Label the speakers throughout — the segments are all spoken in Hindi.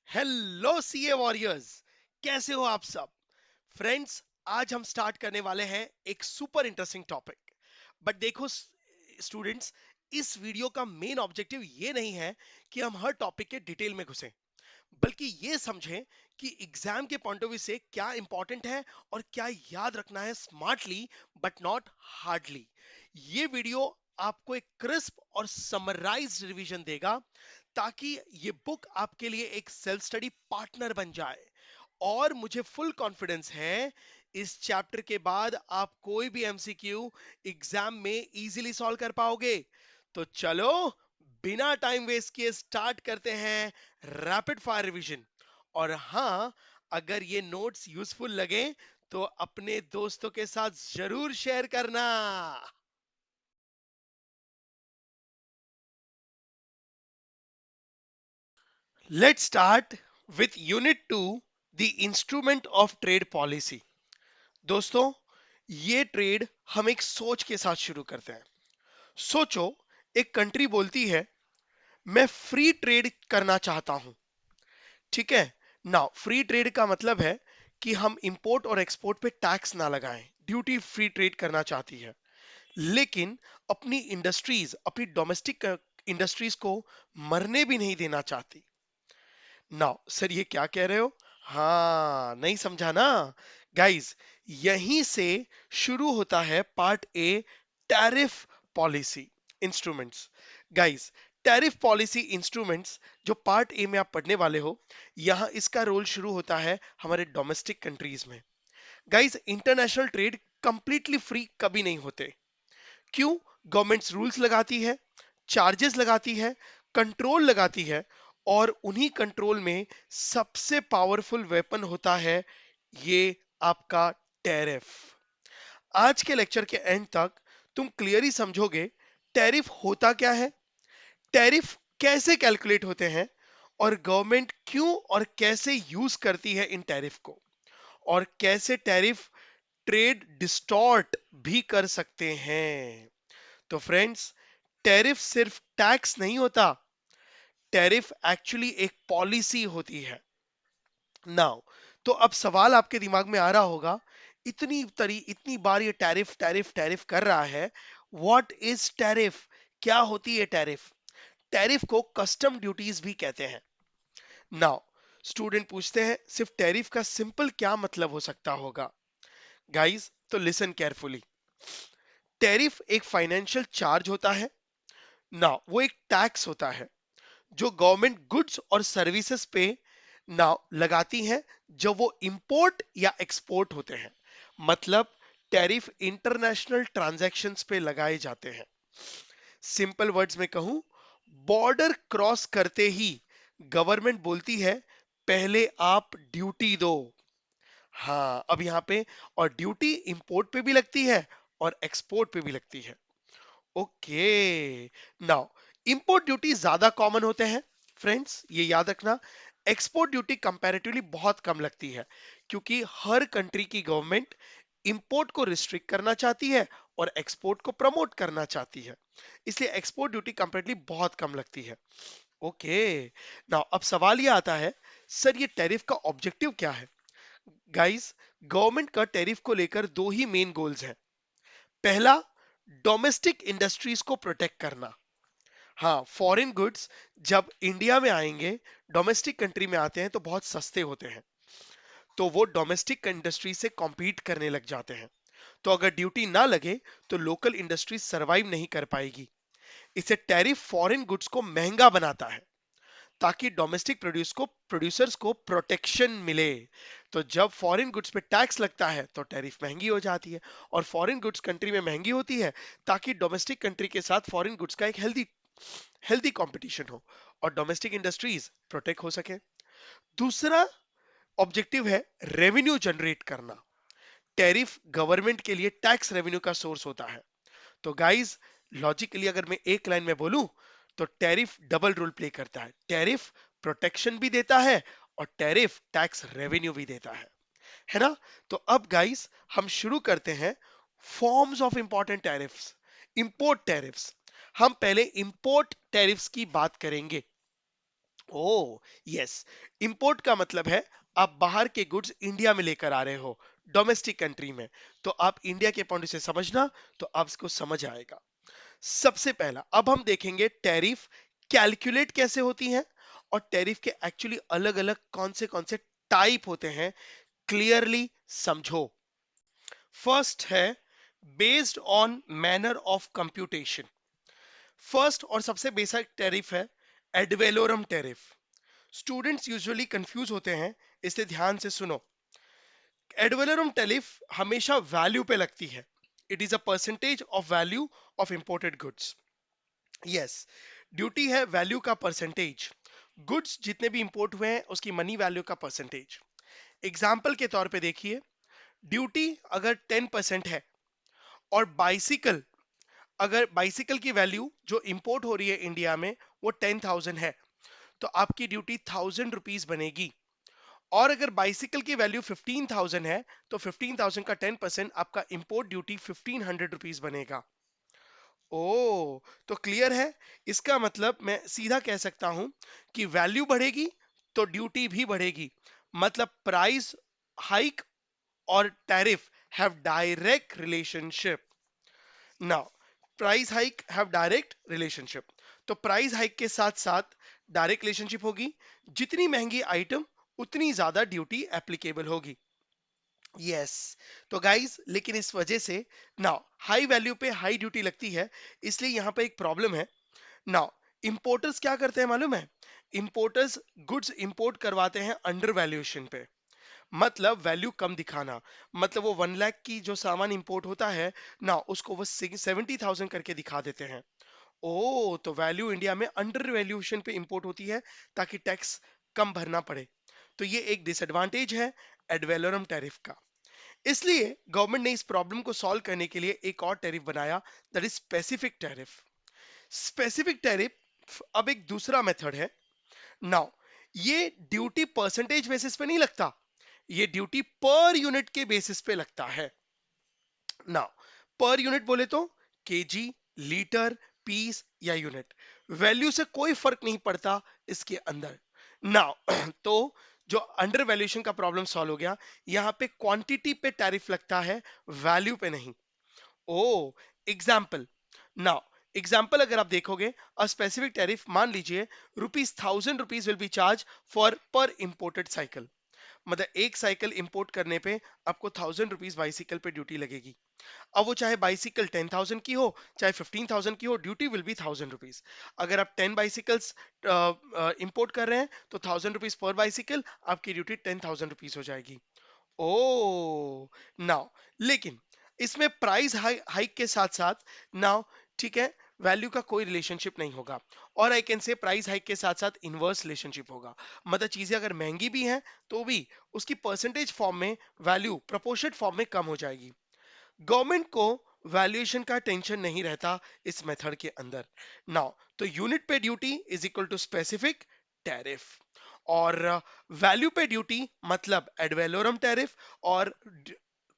Speaker 1: हेलो सीए वॉरियर्स, कैसे हो आप सब? फ्रेंड्स, आज हम स्टार्ट करने वाले हैं एक सुपर इंटरेस्टिंग टॉपिक। बट देखो स्टूडेंट्स, इस वीडियो का मेन ऑब्जेक्टिव ये नहीं है कि हम हर टॉपिक के डिटेल में घुसें, बल्कि ये समझें कि एग्जाम के पॉइंट ऑफ व्यू से क्या इंपॉर्टेंट है और क्या याद रखना है स्मार्टली बट नॉट हार्डली। ये वीडियो आपको एक क्रिस्प और समराइज्ड रिवीजन देगा ताकि ये बुक आपके लिए एक सेल्फ स्टडी पार्टनर बन जाए। और मुझे फुल कॉन्फिडेंस है इस चैप्टर के बाद आप कोई भी एमसीक्यू एग्जाम में इजीली सॉल्व कर पाओगे। तो चलो, बिना टाइम वेस्ट किए स्टार्ट करते हैं रैपिड फायर रिवीजन। और हाँ, अगर ये नोट्स यूजफुल लगे तो अपने दोस्तों के साथ जरूर शेयर करना। Let's start with unit 2, the instrument of trade policy. दोस्तों, ये ट्रेड हम एक सोच के साथ शुरू करते हैं। सोचो, एक कंट्री बोलती है मैं फ्री ट्रेड करना चाहता हूं। ठीक है ना? फ्री ट्रेड का मतलब है कि हम इंपोर्ट और एक्सपोर्ट पे टैक्स ना लगाएं, ड्यूटी फ्री ट्रेड करना चाहती है। लेकिन अपनी इंडस्ट्रीज, अपनी डोमेस्टिक इंडस्ट्रीज को मरने भी नहीं देना चाहती। नाउ सर, ये क्या कह रहे हो? हाँ, नहीं समझा ना गाइस? यहीं से शुरू होता है part A, tariff policy instruments. Guys, tariff policy instruments जो पार्ट ए में आप पढ़ने वाले हो, यहां इसका रोल शुरू होता है हमारे डोमेस्टिक कंट्रीज में। Guys, international trade completely free कभी नहीं होते। क्यों? गवर्नमेंट्स रूल्स लगाती है, चार्जेस लगाती है, कंट्रोल लगाती है, और उन्हीं कंट्रोल में सबसे पावरफुल वेपन होता है ये आपका टैरिफ। आज के लेक्चर के एंड तक तुम क्लियरली समझोगे टैरिफ होता क्या है, टैरिफ कैसे कैलकुलेट होते हैं, और गवर्नमेंट क्यों और कैसे यूज करती है इन टैरिफ को, और कैसे टैरिफ ट्रेड डिस्टॉर्ट भी कर सकते हैं। तो फ्रेंड्स, टैरिफ सिर्फ टैक्स नहीं होता, टैरिफ एक्चुअली एक पॉलिसी होती है। नाउ, तो अब सवाल आपके दिमाग में आ रहा होगा, इतनी बार ये टैरिफ टैरिफ टैरिफ कर रहा है, व्हाट इज टैरिफ? क्या होती है टैरिफ? टैरिफ को कस्टम ड्यूटीज भी कहते हैं। नाउ, स्टूडेंट पूछते हैं सिर्फ टैरिफ का सिंपल क्या मतलब हो सकता होगा? गाइस, तो लिसन केयरफुली। टैरिफ एक फाइनेंशियल चार्ज होता है ना, वो एक टैक्स होता है जो गवर्नमेंट गुड्स और सर्विसेज पे ना लगाती है जब वो इंपोर्ट या एक्सपोर्ट होते हैं। मतलब टैरिफ इंटरनेशनल ट्रांजैक्शंस पे लगाए जाते हैं। सिंपल वर्ड्स में कहूं, बॉर्डर क्रॉस करते ही गवर्नमेंट बोलती है पहले आप ड्यूटी दो। हाँ, अब यहां पे, और ड्यूटी इंपोर्ट पे भी लगती है और एक्सपोर्ट पे भी लगती है। ओके, नाउ इंपोर्ट ड्यूटी ज्यादा कॉमन होते हैं फ्रेंड्स, ये याद रखना। एक्सपोर्ट ड्यूटी कंपैरेटिवली बहुत कम लगती है, क्योंकि हर कंट्री की गवर्नमेंट इंपोर्ट को रिस्ट्रिक्ट करना चाहती है और एक्सपोर्ट को प्रमोट करना चाहती है, इसलिए एक्सपोर्ट ड्यूटी कंपैरेटिवली बहुत कम लगती है। ओके, नाउ अब सवाल ये आता है, सर ये टैरिफ का ऑब्जेक्टिव क्या है? गाइस, गवर्नमेंट का टैरिफ को लेकर दो ही मेन गोल्स हैं। पहला, डोमेस्टिक इंडस्ट्रीज को प्रोटेक्ट करना। हाँ, फॉरेन गुड्स जब इंडिया में आएंगे, डोमेस्टिक कंट्री में आते हैं तो बहुत सस्ते होते हैं, तो वो डोमेस्टिक इंडस्ट्री से कॉम्पीट करने लग जाते हैं। तो अगर ड्यूटी ना लगे तो लोकल इंडस्ट्री सरवाइव नहीं कर पाएगी। इससे टैरिफ फॉरेन गुड्स को महंगा बनाता है ताकि डोमेस्टिक प्रोड्यूसर्स को प्रोटेक्शन मिले। तो जब फॉरेन गुड्स पे टैक्स लगता है तो टैरिफ महंगी हो जाती है, और फॉरेन गुड्स कंट्री में महंगी होती है ताकि डोमेस्टिक कंट्री के साथ फॉरेन गुड्स का एक हेल्दी हेल्दी कंपटीशन हो और डोमेस्टिक इंडस्ट्रीज प्रोटेक्ट हो सके। दूसरा ऑब्जेक्टिव है रेवेन्यू जनरेट करना। टैरिफ गवर्नमेंट के लिए टैक्स रेवेन्यू का सोर्स होता है। तो गाइस, लॉजिकली अगर मैं एक लाइन में बोलूं, तो टैरिफ डबल रोल प्ले करता है। टैरिफ प्रोटेक्शन भी देता है और टैरिफ टैक्स रेवेन्यू भी देता है ना? तो अब गाइस, हम शुरू करते हैं forms of important tariffs. Import tariffs, हम पहले इंपोर्ट टैरिफ्स की बात करेंगे। ओ यस, इंपोर्ट का मतलब है आप बाहर के गुड्स इंडिया में लेकर आ रहे हो, डोमेस्टिक कंट्री में। तो आप इंडिया के पॉइंट से समझना, तो आपको समझ आएगा। सबसे पहला अब हम देखेंगे टैरिफ कैलकुलेट कैसे होती है, और टैरिफ के एक्चुअली अलग अलग कौन से टाइप होते हैं, क्लियरली समझो। फर्स्ट है based on manner of computation. First और सबसे बेसिक टैरिफ है एडवेलोरम टैरिफ। स्टूडेंट्स यूजुअली कंफ्यूज होते हैं, इसलिए ध्यान से सुनो। एडवेलोरम टैरिफ हमेशा वैल्यू पे लगती है। It is a percentage of value of imported goods. Yes, duty है वैल्यू का परसेंटेज, गुड्स जितने भी इंपोर्ट हुए हैं उसकी मनी वैल्यू का परसेंटेज। एग्जाम्पल के तौर पे देखिए, ड्यूटी अगर 10% है, और बाइसिकल, अगर बाइसिकल की वैल्यू जो इंपोर्ट हो रही है इंडिया में वो 10,000 है, तो आपकी ड्यूटी 1,000 रुपीज बनेगी। और अगर बाइसिकल की वैल्यू 15,000 है, तो 15,000 का 10% आपका इंपोर्ट ड्यूटी 1,500 रुपीज बनेगा। ओ, तो क्लियर है। इसका मतलब मैं सीधा कह सकता हूं कि वैल्यू बढ़ेगी तो ड्यूटी भी बढ़ेगी। मतलब प्राइस हाइक और tariff have direct relationship. Now price hike have direct relationship, तो प्राइस हाइक के साथ साथ डायरेक्ट रिलेशनशिप होगी। जितनी महंगी आइटम उतनी ज्यादा ड्यूटी एप्लीकेबल होगी। यस, तो गाइस लेकिन इस वजह से नाउ हाई वैल्यू पे हाई ड्यूटी लगती है, इसलिए यहां पे एक प्रॉब्लम है। नाउ इंपोर्टर्स क्या करते हैं मालूम है? इंपोर्टर्स गुड्स इंपोर्ट करवाते हैं अंडर वैल्यूएशन पे। मतलब वैल्यू कम दिखाना, मतलब वो 1 लाख की जो सामान इंपोर्ट होता है ना, उसको वो 70,000 करके दिखा देते हैं। ओ, तो वैल्यू इंडिया में अंडर वैल्यूएशन पे इंपोर्ट होती है ताकि टैक्स कम भरना पड़े। तो ये एक डिसएडवांटेज है एडवेलोरम टैरिफ का। इसलिए गवर्नमेंट ने इस प्रॉब्लम को सॉल्व करने के लिए एक और टैरिफ बनाया, that is specific tariff. Specific tariff अब एक दूसरा मेथड है। नाउ ये ड्यूटी परसेंटेज बेसिस पे नहीं लगता, ये ड्यूटी पर यूनिट के बेसिस पे लगता है। नाउ पर यूनिट बोले तो केजी, लीटर, पीस या यूनिट, वैल्यू से कोई फर्क नहीं पड़ता इसके अंदर। नाउ तो जो अंडर वैल्यूएशन का प्रॉब्लम सॉल्व हो गया, यहां पे क्वांटिटी पे टैरिफ लगता है, वैल्यू पे नहीं। ओ, एग्जाम्पल। नाउ एग्जाम्पल अगर आप देखोगे, अ स्पेसिफिक टैरिफ मान लीजिए ₹1,000 विल बी चार्ज फॉर पर इंपोर्टेड साइकिल। मतलब एक साइकिल इंपोर्ट करने पे आपको ₹1,000 बाइसिकल पे ड्यूटी लगेगी। अब वो चाहे बाइसिकल 10,000 की हो चाहे 15,000 की हो, ड्यूटी विल बी ₹1,000। अगर आप 10 बाइसिकल्स इंपोर्ट कर रहे हैं तो ₹1,000 पर बाइसिकल, आपकी ड्यूटी ₹10,000 हो जाएगी। ओ, नाउ लेकिन इसमें प्राइस हाइक के साथ साथ नाउ, ठीक है, वैल्यू का कोई रिलेशनशिप नहीं होगा। और आई कैन से प्राइस हाइक के साथ साथ इनवर्स रिलेशनशिप होगा। मतलब चीजें अगर महंगी भी हैं तो भी उसकी परसेंटेज फॉर्म में वैल्यू प्रोपोर्शनेट फॉर्म में कम हो जाएगी। गवर्नमेंट को वैल्यूएशन का टेंशन नहीं रहता इस मेथड के अंदर। नाउ तो यूनिट पे duty is equal to specific tariff, और वैल्यू पे ड्यूटी मतलब एडवेलोरम टैरिफ, और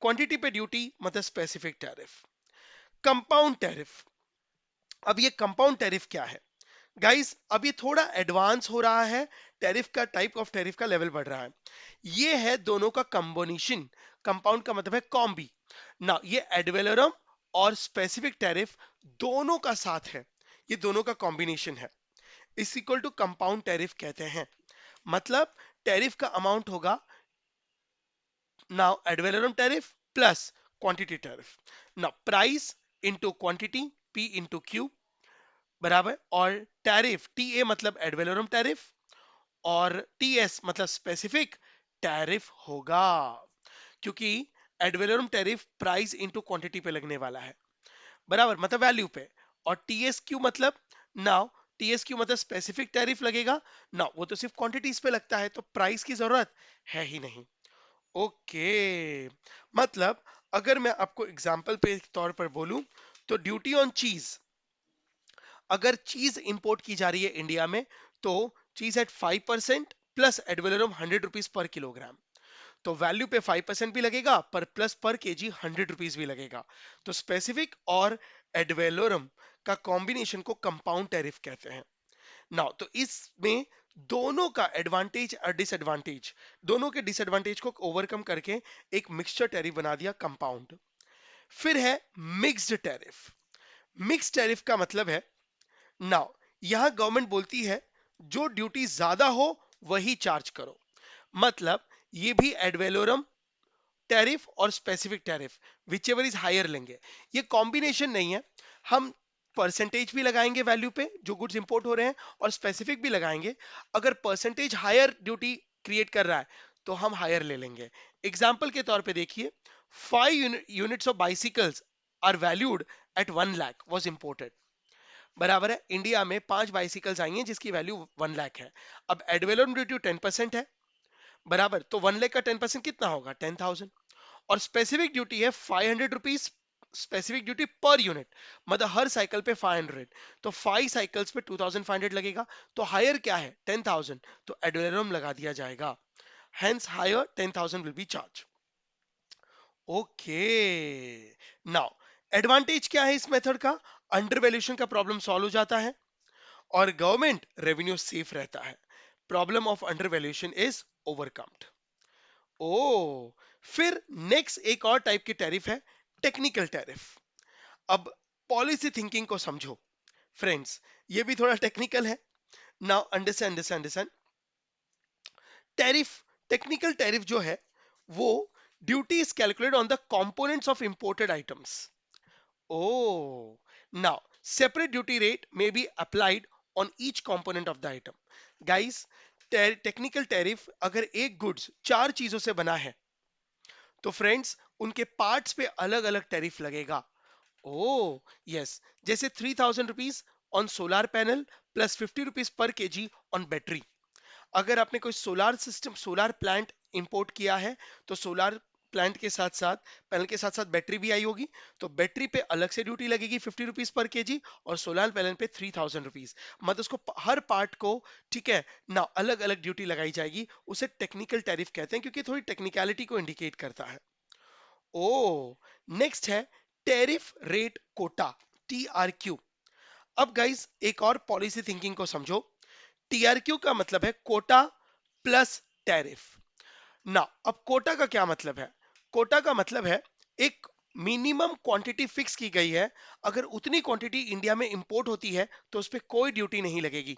Speaker 1: क्वांटिटी पे ड्यूटी मतलब स्पेसिफिक टैरिफ। Compound tariff. अब ये कंपाउंड टैरिफ क्या है गाइस? अब ये थोड़ा एडवांस हो रहा है, टैरिफ का टाइप ऑफ टैरिफ का लेवल बढ़ रहा है। ये है दोनों का कॉम्बिनेशन। कंपाउंड का मतलब है कॉम्बी। ना ये एडवेलोरम और स्पेसिफिक टैरिफ दोनों का साथ है, ये दोनों का कॉम्बिनेशन है, इस इक्वल टू कंपाउंड टैरिफ कहते हैं। मतलब टैरिफ का अमाउंट होगा now ad valorem tariff plus quantity tariff. Now price into quantity, P into Q बराबर, और टैरिफ टी ए मतलब एडवेलोरम टैरिफ, और टी एस मतलब स्पेसिफिक टैरिफ होगा, क्योंकि ad valorem tariff price into quantity पे लगने वाला है, बराबर, मतलब वैल्यू पे। और टीएस क्यू मतलब नाउ, टीएस क्यू मतलब स्पेसिफिक टैरिफ लगेगा ना, वो तो सिर्फ क्वांटिटीज पे लगता है, तो प्राइस की जरूरत है ही नहीं। ओके, मतलब अगर मैं आपको एग्जांपल पे तौर पर बोलूं, तो ड्यूटी ऑन चीज, अगर चीज इंपोर्ट की जा रही है इंडिया में, तो चीज एट 5% प्लस एडवेलोरम ₹100 पर किलोग्राम, तो वैल्यू पे 5% भी लगेगा, पर प्लस पर केजी ₹100 भी लगेगा। तो स्पेसिफिक और एडवेलोरम का कॉम्बिनेशन को कंपाउंड टैरिफ कहते हैं। नाउ तो इसमें दोनों का एडवांटेज और डिसएडवांटेज, दोनों के डिसएडवांटेज को ओवरकम करके एक मिक्सचर टैरिफ बना दिया, कंपाउंड। फिर है मिक्स्ड टैरिफ। मिक्स्ड टैरिफ का मतलब है, नाउ यहां गवर्नमेंट बोलती है जो ड्यूटी ज्यादा हो वही चार्ज करो। मतलब ये भी एडवेलोरम टैरिफ और specific tariff which ever is higher लेंगे। ये कॉम्बिनेशन नहीं है, हम परसेंटेज भी लगाएंगे वैल्यू पे जो गुड्स इंपोर्ट हो रहे हैं, और स्पेसिफिक भी लगाएंगे। अगर परसेंटेज हायर ड्यूटी क्रिएट कर रहा है तो हम हायर ले लेंगे। एग्जाम्पल के तौर पे देखिए, 5 units of bicycles are valued at 1 lakh was imported. बराबर है, इंडिया में 5 बाइसिकल्स आई हैं जिसकी वैल्यू 1 लाख है। अब एडवेलोरम ड्यूटी 10% है, बराबर, तो 1 लाख का 10% कितना होगा, 10,000। और स्पेसिफिक ड्यूटी है 500 rupees, specific duty per unit, मतलब हर साइकिल पे 500, तो 5 साइकिल्स पे 2500 लगेगा। तो हायर क्या है, 10,000, तो एडवेलरम लगा दिया जाएगा, hence higher 10,000 will be charge. Okay, now advantage क्या है इस मेथड का, अंडर वैल्यूएशन का प्रॉब्लम सॉल्व हो जाता है और गवर्नमेंट रेवेन्यू सेफ रहता है। Problem of under valuation is overcomed. ओ, फिर नेक्स्ट एक और टाइप की टैरिफ है, टेक्निकल टैरिफ। अब पॉलिसी थिंकिंग को समझो फ्रेंड्स, ये भी थोड़ा टेक्निकल है। Now understand understand understand tariff. Technical tariff जो है वो duty is calculated on the components of imported items. Oh, now separate duty rate may be applied on each component of the item. Guys, technical tariff अगर एक गुड्स 4 चीजों से बना है तो फ्रेंड्स उनके पार्ट्स पे अलग अलग टैरिफ लगेगा। ओ यस, जैसे 3,000 rupees on solar panel plus 50 rupees per KG on battery. अगर आपने कोई solar system, solar plant import किया है तो सोलर प्लांट के साथ साथ, पैनल के साथ साथ बैटरी भी आई होगी, तो बैटरी पे अलग से ड्यूटी लगेगी 50 रुपीज पर केजी, और सोलर पैनल पे 3,000 रुपीज। मतलब उसको हर पार्ट को, ठीक है ना, अलग अलग ड्यूटी लगाई जाएगी। उसे टेक्निकल टैरिफ कहते हैं क्योंकि थोड़ी टेक्निकलिटी को इंडिकेट करता है। ओ, नेक्स्ट है टैरिफ रेट कोटा, TRQ। अब गाइस एक और पॉलिसी थिंकिंग को समझो। TRQ का मतलब है कोटा प्लस टैरिफ। ना, अब कोटा का क्या मतलब है, कोटा का मतलब है एक मिनिमम क्वांटिटी फिक्स की गई है, अगर उतनी क्वांटिटी इंडिया में इंपोर्ट होती है तो उस पर कोई ड्यूटी नहीं लगेगी।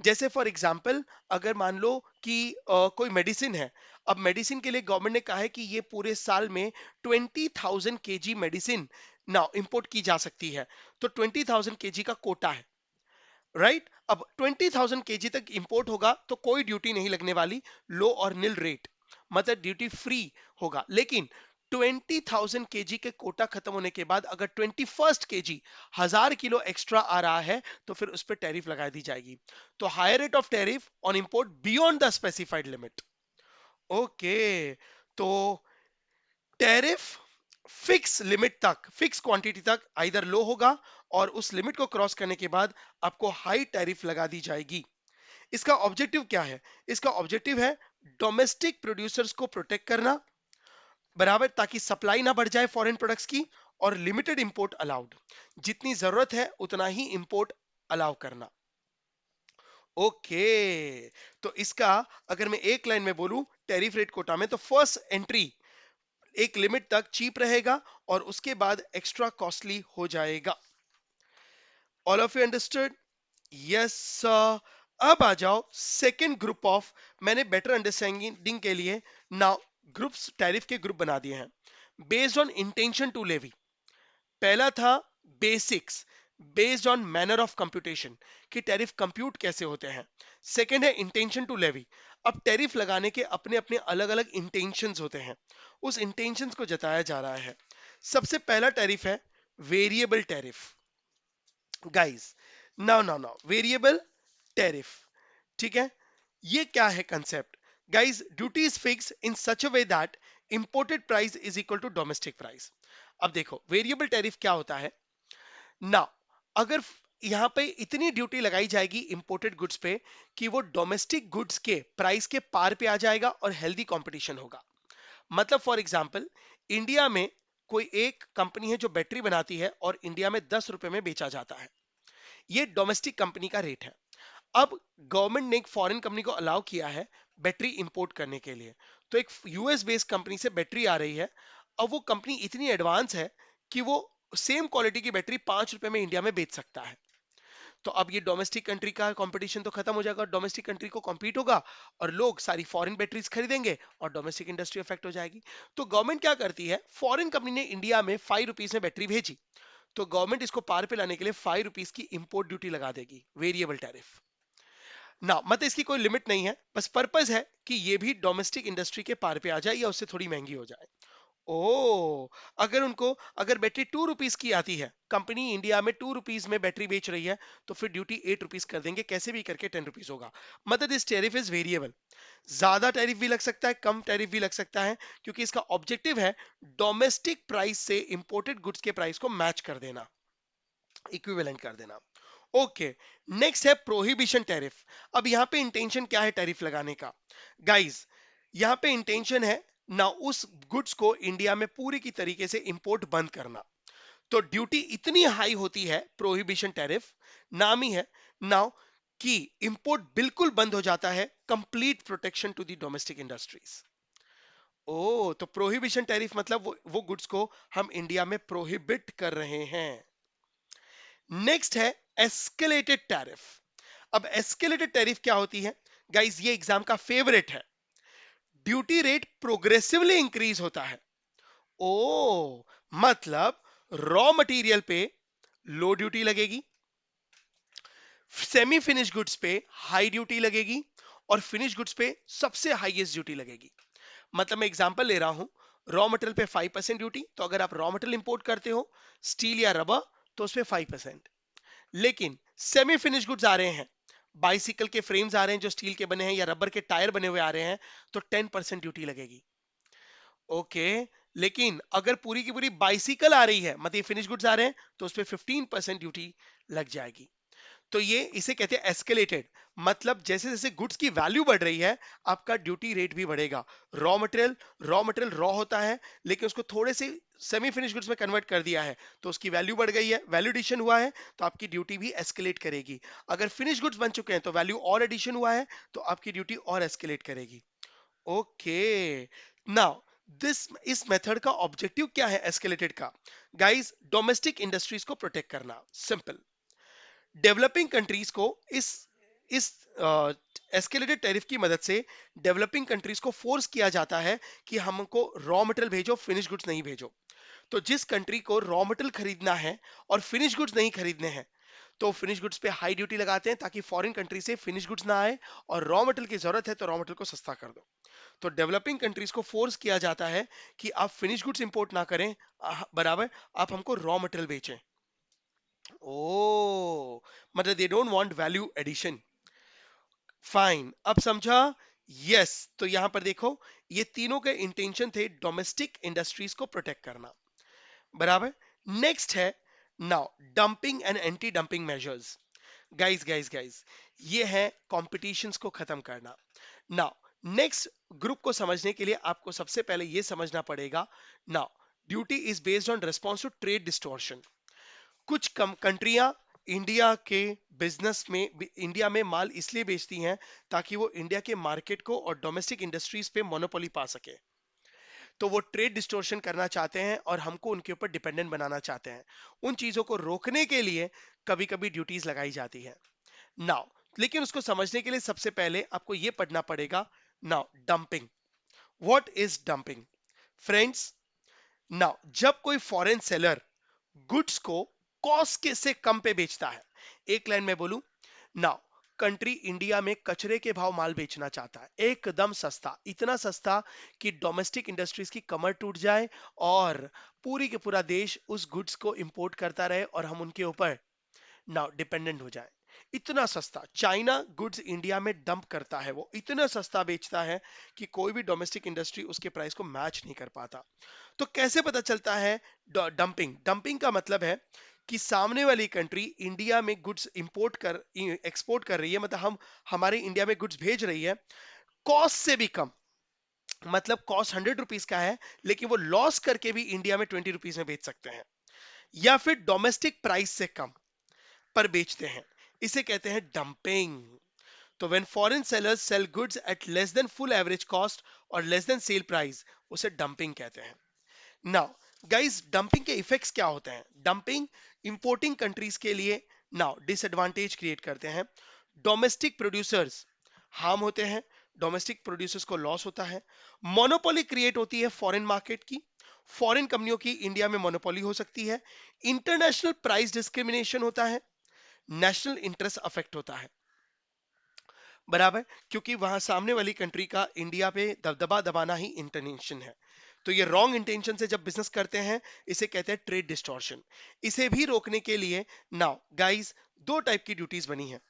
Speaker 1: जैसे फॉर एग्जांपल, अगर मान लो कि कोई मेडिसिन है, अब मेडिसिन के लिए गवर्नमेंट ने कहा है कि ये पूरे साल में 20,000 kg मेडिसिन ना इंपोर्ट की जा सकती है, तो 20,000 kg का कोटा है, राइट। अब 20,000 kg तक इंपोर्ट होगा तो कोई ड्यूटी नहीं लगने वाली, लो और निल रेट, मतलब ड्यूटी फ्री होगा। लेकिन 20,000 kg के कोटा खत्म होने के बाद अगर 21st kg 1,000 किलो एक्स्ट्रा आ रहा है तो फिर उस पर टैरिफ लगा दी जाएगी। तो higher rate of tariff on import beyond the specified limit. Okay, तो टैरिफ फिक्स लिमिट तक, फिक्स क्वांटिटी तक आइदर लो होगा, और उस लिमिट को क्रॉस करने के बाद आपको हाई टैरिफ लगा दी जाएगी। इसका ऑब्जेक्टिव क्या है, इसका ऑब्जेक्टिव है डोमेस्टिक प्रोड्यूसर्स को प्रोटेक्ट करना, बराबर, ताकि सप्लाई ना बढ़ जाए फॉरेन प्रोडक्ट्स की, और लिमिटेड इंपोर्ट अलाउड, जितनी जरूरत है उतना ही इंपोर्ट अलाउ करना। ओके, तो इसका अगर मैं एक लाइन में बोलूं टैरिफ रेट कोटा में, तो फर्स्ट एंट्री एक लिमिट तक चीप रहेगा और उसके बाद एक्स्ट्रा कॉस्टली हो जाएगा। All of you understood? Yes sir. अब आ जाओ सेकेंड ग्रुप ऑफ, मैंने बेटर अंडरस्टैंडिंग के लिए नाउ ग्रुप्स, टैरिफ के ग्रुप बना दिए हैं based on intention to levy. पहला था basics, based on manner of computation, कि टैरिफ कंप्यूट कैसे होते हैं। सेकेंड है इंटेंशन टू लेवी। अब टैरिफ लगाने के अपने अपने अलग अलग इंटेंशंस होते हैं, उस इंटेंशंस को जताया जा रहा है। सबसे पहला टैरिफ है variable tariff. Guys, now variable tariff, ठीक है, ये क्या है concept. Guys, duty is fix in such a way that imported price is equal to domestic price. अब देखो वेरिएबल टैरिफ क्या होता है ना, अगर यहां पे इतनी ड्यूटी लगाई जाएगी इंपोर्टेड गुड्स पे कि वो डोमेस्टिक गुड्स के प्राइस के पार पे आ जाएगा और हेल्दी कंपटीशन होगा। मतलब फॉर एग्जांपल, इंडिया में कोई एक कंपनी है जो बैटरी बनाती है और इंडिया में 10 रुपए में बेचा जाता है, ये डोमेस्टिक कंपनी का रेट है। अब गवर्नमेंट ने एक फॉरेन कंपनी को अलाउ किया है बैटरी इंपोर्ट करने के लिए। तो एक यूएस बेस्ड कंपनी से बैटरी आ रही है। अब वो कंपनी इतनी एडवांस है कि वो सेम क्वालिटी की बैटरी 5 रुपए में इंडिया में बेच सकता है। तो अब ये डोमेस्टिक कंट्री का कंपटीशन तो खत्म हो जाएगा, डोमेस्टिक कंट्री को कम्पीट होगा और लोग सारी फॉरेन बैटरीज खरीदेंगे और डोमेस्टिक इंडस्ट्री इफेक्ट हो जाएगी। तो गवर्नमेंट क्या करती है, फॉरेन कंपनी ने इंडिया में 5 रुपीज में बैटरी भेजी, तो गवर्नमेंट इसको पार पे लाने के लिए 5 रुपीज की इंपोर्ट ड्यूटी लगा देगी, वेरिएबल टैरिफ ना। मतलब इसकी कोई लिमिट नहीं है, बस पर्पस है कि ये भी डोमेस्टिक इंडस्ट्री के पार पे आ जाए या उससे थोड़ी महंगी हो जाए। ओ, अगर बैटरी 2 रुपीज की आती है, कंपनी इंडिया में 2 रुपीज में बैटरी बेच रही है, तो फिर ड्यूटी 8 रुपीज कर देंगे, कैसे भी करके 10 रुपीज होगा। मतलब दिस टैरिफ इज वेरिएबल, ज्यादा टैरिफ भी लग सकता है, कम टैरिफ भी लग सकता है, क्योंकि इसका ऑब्जेक्टिव है डोमेस्टिक प्राइस से इंपोर्टेड गुड्स के प्राइस को मैच कर देना, इक्विवेलेंट कर देना। ओके, नेक्स्ट है प्रोहिबिशन टैरिफ। अब यहां पे इंटेंशन क्या है टैरिफ लगाने का? गाइस, यहां पे इंटेंशन है ना उस गुड्स को इंडिया में पूरी की तरीके से इंपोर्ट बंद करना। तो ड्यूटी इतनी हाई होती है, प्रोहिबिशन टैरिफ नाम ही है नाउ, कि इंपोर्ट बिल्कुल बंद हो जाता है, complete protection to the domestic industries. ओ, तो प्रोहिबिशन टैरिफ मतलब वो गुड्स को हम इंडिया में प्रोहिबिट कर रहे हैं। नेक्स्ट है एस्केलेटेड टैरिफ। अब एस्केलेटेड टैरिफ क्या होती है? गाइस, ये एग्जाम का फेवरेट है। ड्यूटी रेट प्रोग्रेसिवली इंक्रीज होता है। ओ, मतलब रॉ मटेरियल पे लो ड्यूटी लगेगी, सेमी फिनिश गुड्स पे हाई ड्यूटी लगेगी और फिनिश गुड्स पे सबसे हाईएस्ट ड्यूटी लगेगी। मतलब मैं एग्जांपल ले रहा हूं, रॉ मटेरियल पे 5% ड्यूटी, तो अगर आप रॉ मटेरियल इंपोर्ट करते हो स्टील या रबर, तो उस पे 5%। लेकिन सेमी फिनिश गुड्स आ रहे हैं, बाइसिकल के फ्रेम्स आ रहे हैं जो स्टील के बने हैं या रबर के टायर बने हुए आ रहे हैं, तो 10% ड्यूटी लगेगी। ओके, लेकिन अगर पूरी की पूरी बाइसिकल आ रही है, मतलब फिनिश गुड्स आ रहे हैं, तो उस पर 15% ड्यूटी लग जाएगी। तो ये इसे कहते हैं एस्केलेटेड, मतलब जैसे जैसे गुड्स की वैल्यू बढ़ रही है, आपका ड्यूटी रेट भी बढ़ेगा। रॉ मटेरियल रॉ होता है, लेकिन उसको थोड़े से सेमी फिनिश गुड्स में कन्वर्ट कर दिया है, तो उसकी वैल्यू बढ़ गई है, वैल्यू एडिशन हुआ है, तो आपकी ड्यूटी भी एस्केलेट करेगी। अगर फिनिश गुड्स बन चुके हैं तो वैल्यू और एडिशन हुआ है, तो आपकी ड्यूटी और एस्केलेट करेगी। ओके, नाउ दिस इस मेथड का ऑब्जेक्टिव क्या है एस्केलेटेड का? गाइस, डोमेस्टिक इंडस्ट्रीज को प्रोटेक्ट करना, सिंपल। डेवलपिंग कंट्रीज को इस एस्केलेटेड टैरिफ की मदद से डेवलपिंग कंट्रीज को फोर्स किया जाता है कि हमको रॉ मटेरियल भेजो, फिनिश गुड्स नहीं भेजो। तो जिस कंट्री को रॉ मटेरियल खरीदना है और फिनिश गुड्स नहीं खरीदने हैं, तो फिनिश गुड्स पे हाई ड्यूटी लगाते हैं ताकि फॉरेन कंट्री से फिनिश गुड्स ना आए, और रॉ मटेरियल की जरूरत है तो रॉ मटेरियल को सस्ता कर दो। तो डेवलपिंग कंट्रीज को फोर्स किया जाता है कि आप फिनिश गुड्स इंपोर्ट ना करें, बराबर आप हमको रॉ मटेरियल बेचें। ओ, मतलब they don't want value addition. Fine, अब समझा? यस, तो यहां पर देखो, ये तीनों के इंटेंशन थे डोमेस्टिक इंडस्ट्रीज को प्रोटेक्ट करना, बराबर। नेक्स्ट है now dumping and anti dumping measures. Guys, ये है कॉम्पिटिशंस को खत्म करना। नाउ नेक्स्ट ग्रुप को समझने के लिए आपको सबसे पहले ये समझना पड़ेगा। Now duty is based on response to trade distortion. कुछ कम कंट्रियां इंडिया के बिजनेस में इंडिया में माल इसलिए बेचती हैं ताकि वो इंडिया के मार्केट को और डोमेस्टिक इंडस्ट्रीज पे मोनोपोली पा सके। तो वो ट्रेड डिस्टोर्शन करना चाहते हैं और हमको उनके ऊपर डिपेंडेंट बनाना चाहते हैं। उन चीजों को रोकने के लिए कभी कभी ड्यूटीज लगाई जाती है। नाउ, लेकिन उसको समझने के लिए सबसे पहले आपको ये पढ़ना पड़ेगा। Now dumping, what is dumping friends? Now जब कोई फॉरेन सेलर गुड्स को कॉस्ट के से कम पे बेचता है, एक लाइन में बोलूं, नाउ कंट्री इंडिया में कचरे के भाव माल बेचना चाहता है, एकदम सस्ता, इतना सस्ता कि डोमेस्टिक इंडस्ट्रीज की कमर टूट जाए और पूरी के पूरा देश उस गुड्स को इंपोर्ट करता रहे और हम उनके ऊपर नाउ डिपेंडेंट हो जाए। इतना सस्ता चाइना गुड्स इंडिया में डंप करता है, वो इतना सस्ता बेचता है कि कोई भी डोमेस्टिक इंडस्ट्री उसके प्राइस को मैच नहीं कर पाता। तो कैसे पता चलता है डंपिंग? डंपिंग का मतलब है कि सामने वाली कंट्री इंडिया में गुड्स इंपोर्ट कर एक्सपोर्ट कर रही है, मतलब हम हमारे इंडिया में गुड्स भेज रही है कॉस्ट से भी कम, मतलब कॉस्ट 100 रुपीज का है लेकिन वो लॉस करके भी इंडिया में 20 रुपीज में बेच सकते हैं, या फिर डोमेस्टिक प्राइस से कम पर बेचते हैं, इसे कहते हैं डंपिंग। तो when foreign sellers sell goods at less than full average cost और लेस देन सेल प्राइस, उसे डंपिंग कहते हैं। नाउ गाइस, डंपिंग के इफेक्ट्स क्या होते हैं? डंपिंग इंपोर्टिंग कंट्रीज के लिए नाउ डिसएडवांटेज क्रिएट करते हैं। डोमेस्टिक प्रोड्यूसर्स हार्म होते हैं, डोमेस्टिक प्रोड्यूसर्स को लॉस होता है। मोनोपोली क्रिएट होती है फॉरेन मार्केट की, फॉरेन कंपनियों की इंडिया में मोनोपोली हो सकती है। इंटरनेशनल प्राइस डिस्क्रिमिनेशन होता है, नेशनल इंटरेस्ट अफेक्ट होता है, बराबर, क्योंकि वहां सामने वाली कंट्री का इंडिया पे दबदबा दबाना ही इंटेंशन है। तो ये रॉन्ग इंटेंशन से जब बिजनेस करते हैं, इसे कहते हैं ट्रेड डिस्टॉर्शन। इसे भी रोकने के लिए नाउ गाइस दो टाइप की ड्यूटीज बनी है।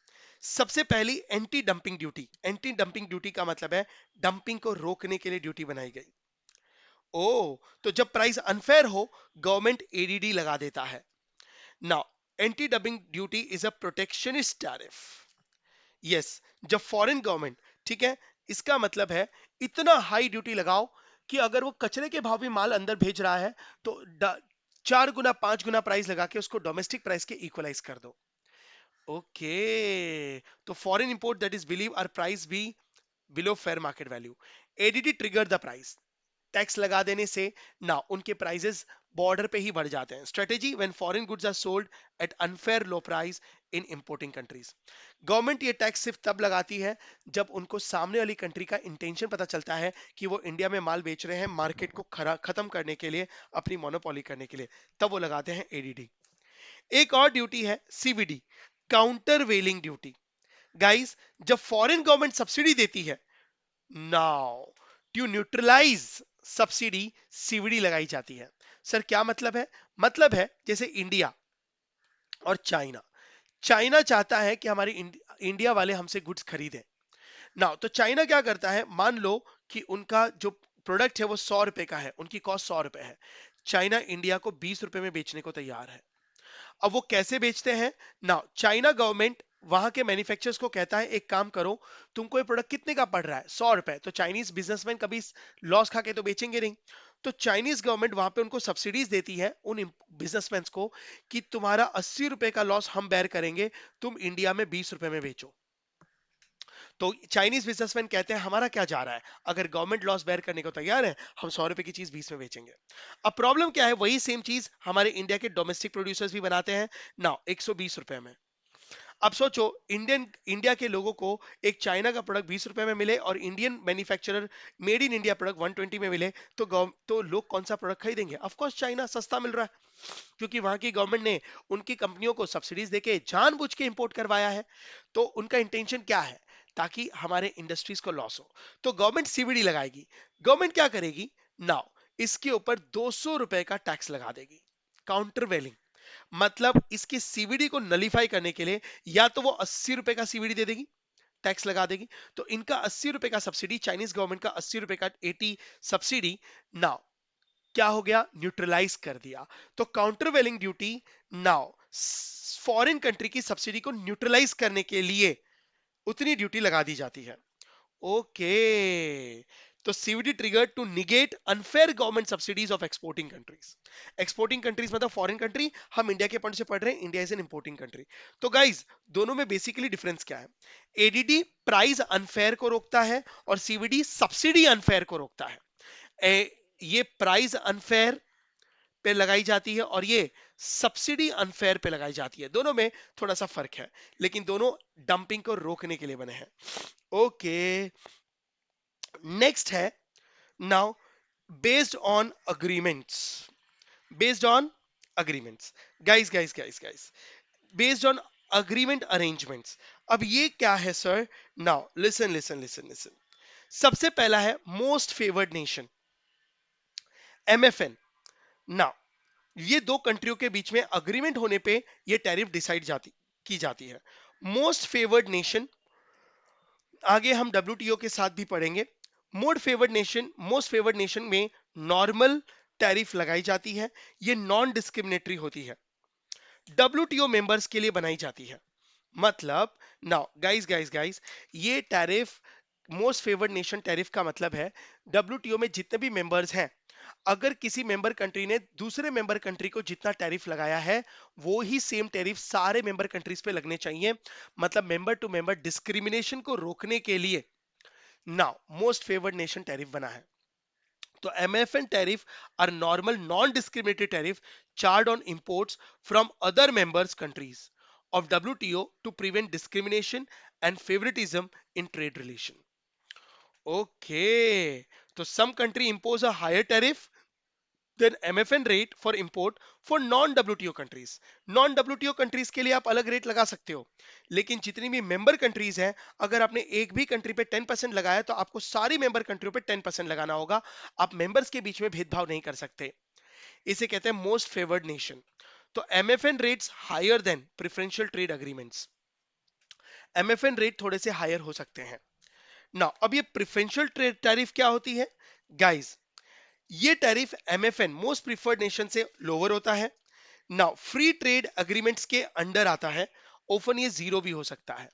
Speaker 1: सबसे पहली anti dumping duty. Anti dumping duty का मतलब है डंपिंग को रोकने के लिए ड्यूटी बनाई गई। ओ, तो जब प्राइस अनफेयर हो, गवर्नमेंट एडीडी लगा देता है। Now anti dumping duty is a protectionist tariff. Yes, जब फॉरेन गवर्नमेंट, ठीक है, इसका मतलब है इतना हाई ड्यूटी लगाओ कि अगर वो कचरे के भाव में माल अंदर भेज रहा है तो 4 गुना 5 गुना प्राइस लगा के उसको डोमेस्टिक प्राइस के इक्वलाइज कर दो। ओके, तो foreign import that is believe are price be below fair market value. ADD trigger the price. Tax लगा देने से ना उनके प्राइसेस बॉर्डर पे ही बढ़ जाते हैं। Strategy, when foreign goods are sold at unfair low price in importing countries. Government ये टैक्स सिर्फ तब लगाती है जब उनको सामने वाली कंट्री का इंटेंशन पता चलता है कि वो इंडिया में माल बेच रहे हैं मार्केट को खत्म करने के लिए, अपनी मोनोपोली करने के लिए, तब वो लगाते हैं एडीडी। एक और ड्यूटी है CVD, countervailing duty. Guys, जब फॉरेन गवर्नमेंट सब्सिडी देती है, now to neutralize subsidy, CVD लगाई जाती है। सर क्या मतलब है? मतलब है जैसे इंडिया और चाइना, चाइना चाहता है कि हमारी इंडिया वाले हमसे गुड्स खरीदें। नाउ तो चाइना क्या करता है, मान लो कि उनका जो प्रोडक्ट है वो 100 रुपए का है, उनकी कॉस्ट 100 रुपए है। चाइना इंडिया को 20 रुपए में बेचने को तैयार है। अब वो कैसे बेचते हैं? ना चाइना गवर्नमेंट वहां के मैन्युफैक्चरर्स को कहता है एक काम करो, तुमको ये प्रोडक्ट कितने का पड़ रहा है? 100 रुपए। तो चाइनीज बिजनेसमैन कभी लॉस खा के तो बेचेंगे नहीं। तो चाइनीज गवर्नमेंट वहां पे उनको सब्सिडीज देती है उन बिजनेसमैन को कि तुम्हारा 80 रुपए का लॉस हम बेयर करेंगे, तुम इंडिया में 20 रुपए में बेचो। तो चाइनीज बिजनेसमैन कहते हैं हमारा क्या जा रहा है, अगर गवर्नमेंट लॉस बेयर करने को तैयार है, हम 100 रुपए की चीज 20 में बेचेंगे। अब प्रॉब्लम क्या है, वही सेम चीज हमारे इंडिया के डोमेस्टिक प्रोड्यूसर्स भी बनाते हैं ना 120 रुपए में। अब सोचो, इंडिया के लोगों को एक चाइना का प्रोडक्ट 20 रुपए में मिले और Indian manufacturer made in India product 120 में मिले, तो लोग कौन सा प्रोडक्ट खरीदेंगे? ऑफ कोर्स चाइना, सस्ता मिल रहा है। क्योंकि वहां की गवर्नमेंट ने उनकी कंपनियों को सब्सिडीज देके जानबूझ के इंपोर्ट करवाया है। तो उनका इंटेंशन क्या है? ताकि हमारे इंडस्ट्रीज को लॉस हो। तो गवर्नमेंट सीवीडी लगाएगी। गवर्नमेंट क्या करेगी? नाउ इसके ऊपर 200 रुपए का टैक्स लगा देगी, काउंटर वेलिंग। मतलब इसके सीवीडी को नलीफाई करने के लिए या तो वो 80 रुपए का सीवीडी दे देगी, टैक्स लगा देगी। तो इनका 80 रुपए का सब्सिडी, चाइनीज गवर्नमेंट का 80 रुपए का 80 सब्सिडी, नाउ क्या हो गया? न्यूट्रलाइज कर दिया। तो काउंटर वेलिंग ड्यूटी नाउ फॉरेन कंट्री की सब्सिडी को न्यूट्रलाइज करने के लिए उतनी ड्यूटी लगा दी जाती है। ओके, तो CVD trigger to negate unfair government subsidies of exporting countries. Exporting countries मतलब फॉरेन कंट्री, हम इंडिया के पॉइंट से पढ़ रहे हैं, India is an importing country. तो गाइज, दोनों में बेसिकली डिफरेंस क्या है? एडीडी प्राइस अनफेयर को रोकता है और सीवीडी सब्सिडी अनफेयर को रोकता है। ये प्राइस अनफेयर पे लगाई जाती है और ये सब्सिडी अनफेयर पे लगाई जाती है। दोनों में थोड़ा सा फर्क है, लेकिन दोनों डंपिंग को रोकने के लिए बने हैं। ओके, नेक्स्ट है now based on agreements. Based on agreements, guys, based on agreement arrangements. अब ये क्या है सर? Now listen. सबसे पहला है most favoured nation, MFN. Now ये दो कंट्रियों के बीच में अग्रीमेंट होने पे ये टैरिफ डिसाइड की जाती है। मोस्ट फेवर्ड नेशन, आगे हम डब्ल्यूटीओ के साथ भी पढ़ेंगे। मोस्ट फेवर्ड नेशन में नॉर्मल टैरिफ लगाई जाती है। ये नॉन डिस्क्रिमिनेटरी होती है, डब्ल्यूटीओ मेंबर्स के लिए बनाई जाती है। मतलब नाउ गाइस, ये tariff, most favoured nation tariff का मतलब है डब्ल्यूटीओ में जितने भी मेंबर्स हैं, अगर किसी मेंबर कंट्री ने दूसरे मेंबर कंट्री को जितना टैरिफ लगाया है वो ही सेम टैरिफ सारे मेंबर कंट्रीज पे लगने चाहिए, मतलब मेंबर टू मेंबर डिस्क्रिमिनेशन को रोकने के लिए now most favoured nation tariff बना है। तो MFN tariff are normal non-discriminatory tariff charged on imports from other members countries of WTO to prevent discrimination and favoritism in trade relation. Okay, so some country impose a higher tariff than MFN rate for import for non WTO countries. Non WTO countries के लिए आप अलग रेट लगा सकते हो, लेकिन जितनी भी मेंबर कंट्रीज हैं, अगर आपने एक भी कंट्री पे 10% लगाया तो आपको सारी मेंबर कंट्रियों पे 10% लगाना होगा। आप मेंबर्स के बीच में भेदभाव नहीं कर सकते। इसे कहते हैं मोस्ट फेवर्ड नेशन। तो MFN rates higher than preferential trade agreements. MFN rate थोड़े से हायर हो सकते हैं ना। अब ये प्रेफरेंशियल ट्रेड टैरिफ क्या होती है गाइस? ये tariff MFN most preferred nation से लोअर होता है ना, फ्री ट्रेड अग्रीमेंट्स के अंडर आता है। ओफन ये जीरो भी हो सकता है।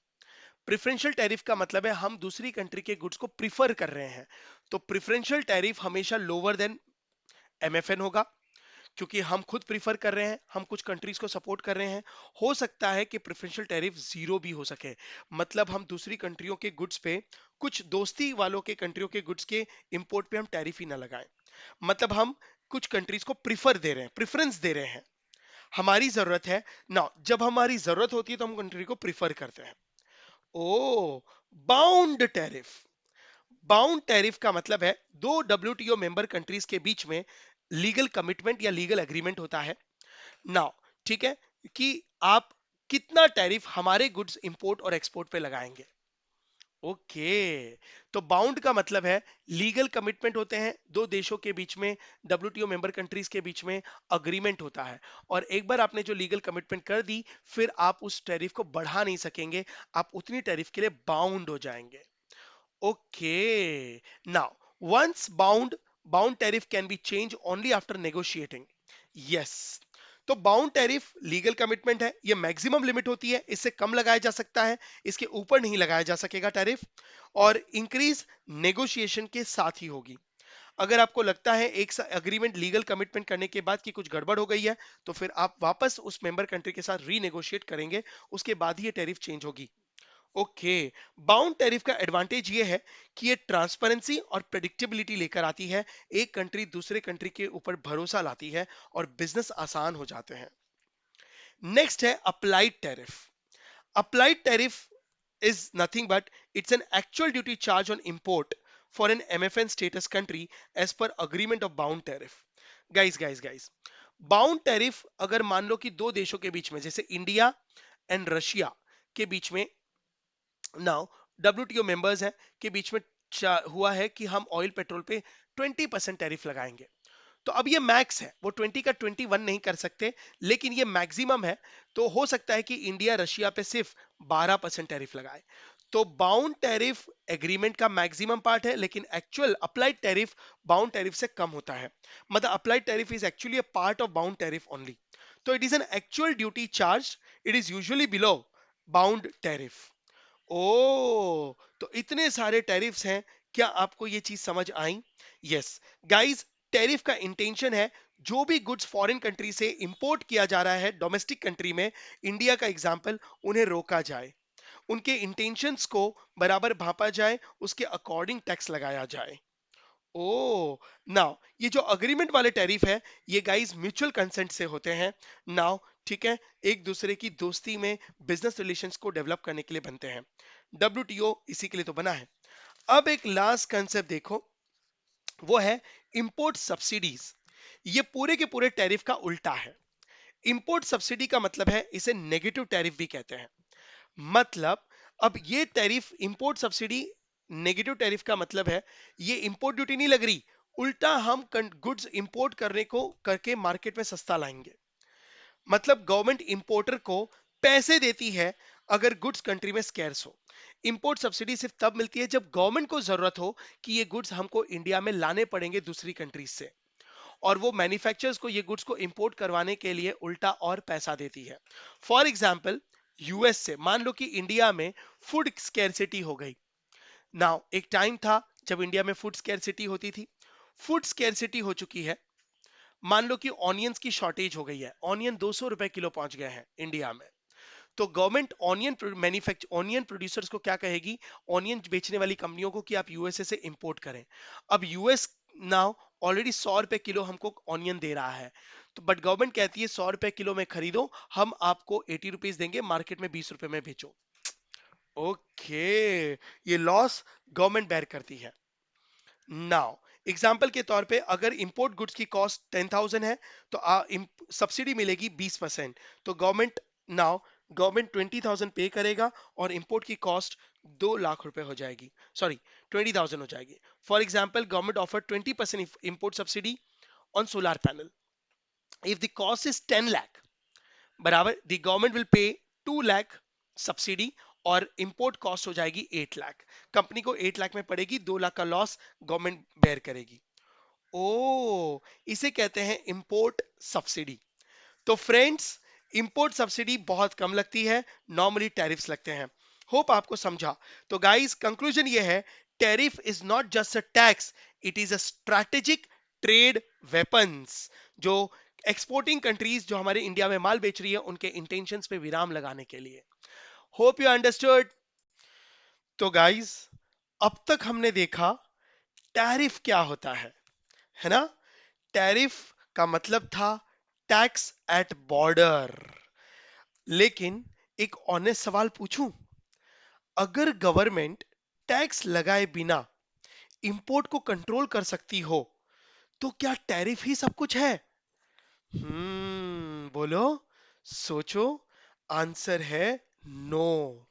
Speaker 1: प्रेफरेंशियल टैरिफ का मतलब है हम दूसरी कंट्री के गुड्स को प्रिफर कर रहे हैं, तो प्रेफरेंशियल टैरिफ हमेशा लोअर देन MFN होगा, क्योंकि हम खुद प्रीफर कर रहे हैं, हम कुछ कंट्रीज को सपोर्ट कर रहे हैं। हो सकता है कि प्रेफरेंशियल टैरिफ जीरो भी हो सके, मतलब हम दूसरी कंट्रियों के गुड्स पे, कुछ दोस्ती वालों के कंट्रियों के गुड्स के इंपोर्ट पे हम टैरिफ ही ना लगाएं। मतलब हम कुछ कंट्रीज को प्रिफर दे रहे हैं, प्रेफरेंस दे रहे हैं। हमारी जरूरत है ना, जब हमारी जरूरत होती है तो हम कंट्री को प्रिफर करते हैं। ओ, बाउंड टैरिफ। बाउंड टैरिफ का मतलब है दो WTO मेंबर कंट्रीज के बीच में लीगल कमिटमेंट या लीगल एग्रीमेंट होता है नाउ, ठीक है, कि आप कितना टैरिफ हमारे गुड्स इंपोर्ट और एक्सपोर्ट पे लगाएंगे। ओके, तो बाउंड का मतलब है लीगल कमिटमेंट होते हैं दो देशों के बीच में, WTO मेंबर कंट्रीज के बीच में अग्रीमेंट होता है, और एक बार आपने जो लीगल कमिटमेंट कर दी फिर आप उस टैरिफ को बढ़ा नहीं सकेंगे, आप उतनी टैरिफ के लिए बाउंड हो जाएंगे। Okay. Now, once bound tariff can be changed only after negotiating. Yes. तो बाउंड टैरिफ लीगल कमिटमेंट है, ये मैक्सिमम लिमिट होती है, इससे कम लगाया जा सकता है, इसके ऊपर नहीं लगाया जा सकेगा टैरिफ, और इंक्रीज नेगोशिएशन के साथ ही होगी। अगर आपको लगता है एक अग्रीमेंट लीगल कमिटमेंट करने के बाद कि कुछ गड़बड़ हो गई है, तो फिर आप वापस उस मेंबर कंट्री के साथ रीनेगोशिएट करेंगे, उसके बाद ही ये टैरिफ चेंज होगी। ओके, बाउंड टैरिफ का एडवांटेज ये है कि ये ट्रांसपेरेंसी और प्रेडिक्टेबिलिटी लेकर आती है, एक कंट्री दूसरे कंट्री के ऊपर भरोसा लाती है और बिजनेस आसान हो जाते हैं। नेक्स्ट है applied tariff. Applied tariff is nothing but it's an actual duty charge on import for an MFN status country as per agreement of bound tariff. Guys, bound tariff अगर मान लो कि दो देशों के बीच में, जैसे इंडिया एंड रशिया के बीच में, नाउ WTO मेंबर्स हैं, के बीच में हुआ है कि हम ऑयल पेट्रोल पे 20% टैरिफ लगाएंगे। तो अब ये मैक्स है, वो 20 का 21 नहीं कर सकते, लेकिन ये मैक्सिमम है। तो हो सकता है कि इंडिया रशिया पे सिर्फ 12% टैरिफ लगाए। तो बाउंड टैरिफ एग्रीमेंट का मैक्सिमम पार्ट है, लेकिन actual applied tariff bound tariff से कम होता है। मतलब applied tariff is actually a part of bound tariff only. तो it is an actual duty charge, it is usually below bound tariff. ओ, तो इतने सारे टैरिफ्स हैं, क्या आपको ये चीज समझ आई? यस गाइस, टैरिफ का इंटेंशन है जो भी गुड्स फॉरेन कंट्री से इंपोर्ट किया जा रहा है डोमेस्टिक कंट्री में, इंडिया का एग्जांपल, उन्हें रोका जाए, उनके इंटेंशंस को बराबर भापा जाए, उसके अकॉर्डिंग टैक्स लगाया जाए। ओ, नाउ ये जो अग्रीमेंट वाले टैरिफ है, ये गाइस म्यूचुअल कंसेंट से होते हैं नाउ, ठीक है, एक दूसरे की दोस्ती में बिजनेस रिलेशंस को डेवलप करने के लिए बनते हैं। WTO इसी के लिए तो बना है। अब एक लास्ट कंसेप्ट देखो, वो है इंपोर्ट सब्सिडीज। ये पूरे के पूरे टैरिफ का उल्टा है। इंपोर्ट सब्सिडी का मतलब है, इसे नेगेटिव टैरिफ भी कहते हैं। मतलब अब ये tariff import subsidy, negative tariff का मतलब है ये इंपोर्ट ड्यूटी नहीं लग रही, उल्टा हम गुड्स इंपोर्ट करने को करके मार्केट में सस्ता लाएंगे। मतलब गवर्नमेंट इंपोर्टर को पैसे देती है अगर गुड्स कंट्री में स्कैर्स हो। इंपोर्ट सब्सिडी सिर्फ तब मिलती है जब गवर्नमेंट को जरूरत हो कि ये गुड्स हमको इंडिया में लाने पड़ेंगे दूसरी कंट्रीज से, और वो मैन्युफैक्चरर्स को ये गुड्स को इंपोर्ट करवाने के लिए उल्टा और पैसा देती है। फॉर एग्जाम्पल, यूएस से मान लो कि इंडिया में फूड स्कैरसिटी हो गई। नाउ एक टाइम था जब इंडिया में फूड स्कैरसिटी होती थी, फूड स्केर्सिटी हो चुकी है। मान लो कि ऑनियंस की शॉर्टेज हो गई है, ऑनियन 200 रुपए किलो पहुंच गए हैं इंडिया में। तो गवर्नमेंट ऑनियन प्रोड्यूसर्स को क्या कहेगी, ऑनियन बेचने वाली कंपनियों को, कि आप यूएसए से इंपोर्ट करें। अब यूएस नाउ ऑलरेडी 100 रुपए किलो हमको ऑनियन दे रहा है, तो बट गवर्नमेंट कहती है 100 रुपए किलो में खरीदो, हम आपको 80 रुपीज देंगे, मार्केट में 20 रुपए में बेचो। ओके, ये लॉस गवर्नमेंट बेयर करती है। नाउ एग्जाम्पल के तौर पे अगर इंपोर्ट गुड्स की कॉस्ट 10,000 है, तो सब्सिडी मिलेगी 20%। तो नाउ गवर्नमेंट 20,000 पे करेगा और इंपोर्ट की कॉस्ट 2 लाख रुपए हो जाएगी, सॉरी 20,000 हो जाएगी। For example government offer 20% import subsidy on solar panel. If the cost is 10 lakh, बराबर the government will pay 2 lakh subsidy, और इंपोर्ट कॉस्ट हो जाएगी 8 लाख। कंपनी को 8 लाख में पड़ेगी, 2 लाख का लॉस गवर्नमेंट बेयर करेगी। ओ, इसे कहते हैं इंपोर्ट सब्सिडी। तो फ्रेंड्स, इंपोर्ट सब्सिडी बहुत कम लगती है, नॉर्मली टैरिफ्स लगते हैं। होप आपको समझा। तो गाइस कंक्लूजन ये है, tariff is not just a tax, it is a strategic trade weapons, जो एक्सपोर्टिंग कंट्रीज जो हमारे इंडिया में माल बेच रही है उनके इंटेंशंस पे विराम लगाने के लिए। Hope you understood. तो गाइस, अब तक हमने देखा टैरिफ क्या होता है ना। टैरिफ का मतलब था टैक्स एट बॉर्डर। लेकिन एक ऑनेस्ट सवाल पूछूं, अगर गवर्नमेंट टैक्स लगाए बिना इंपोर्ट को कंट्रोल कर सकती हो, तो क्या टैरिफ ही सब कुछ है? बोलो, सोचो। आंसर है नो।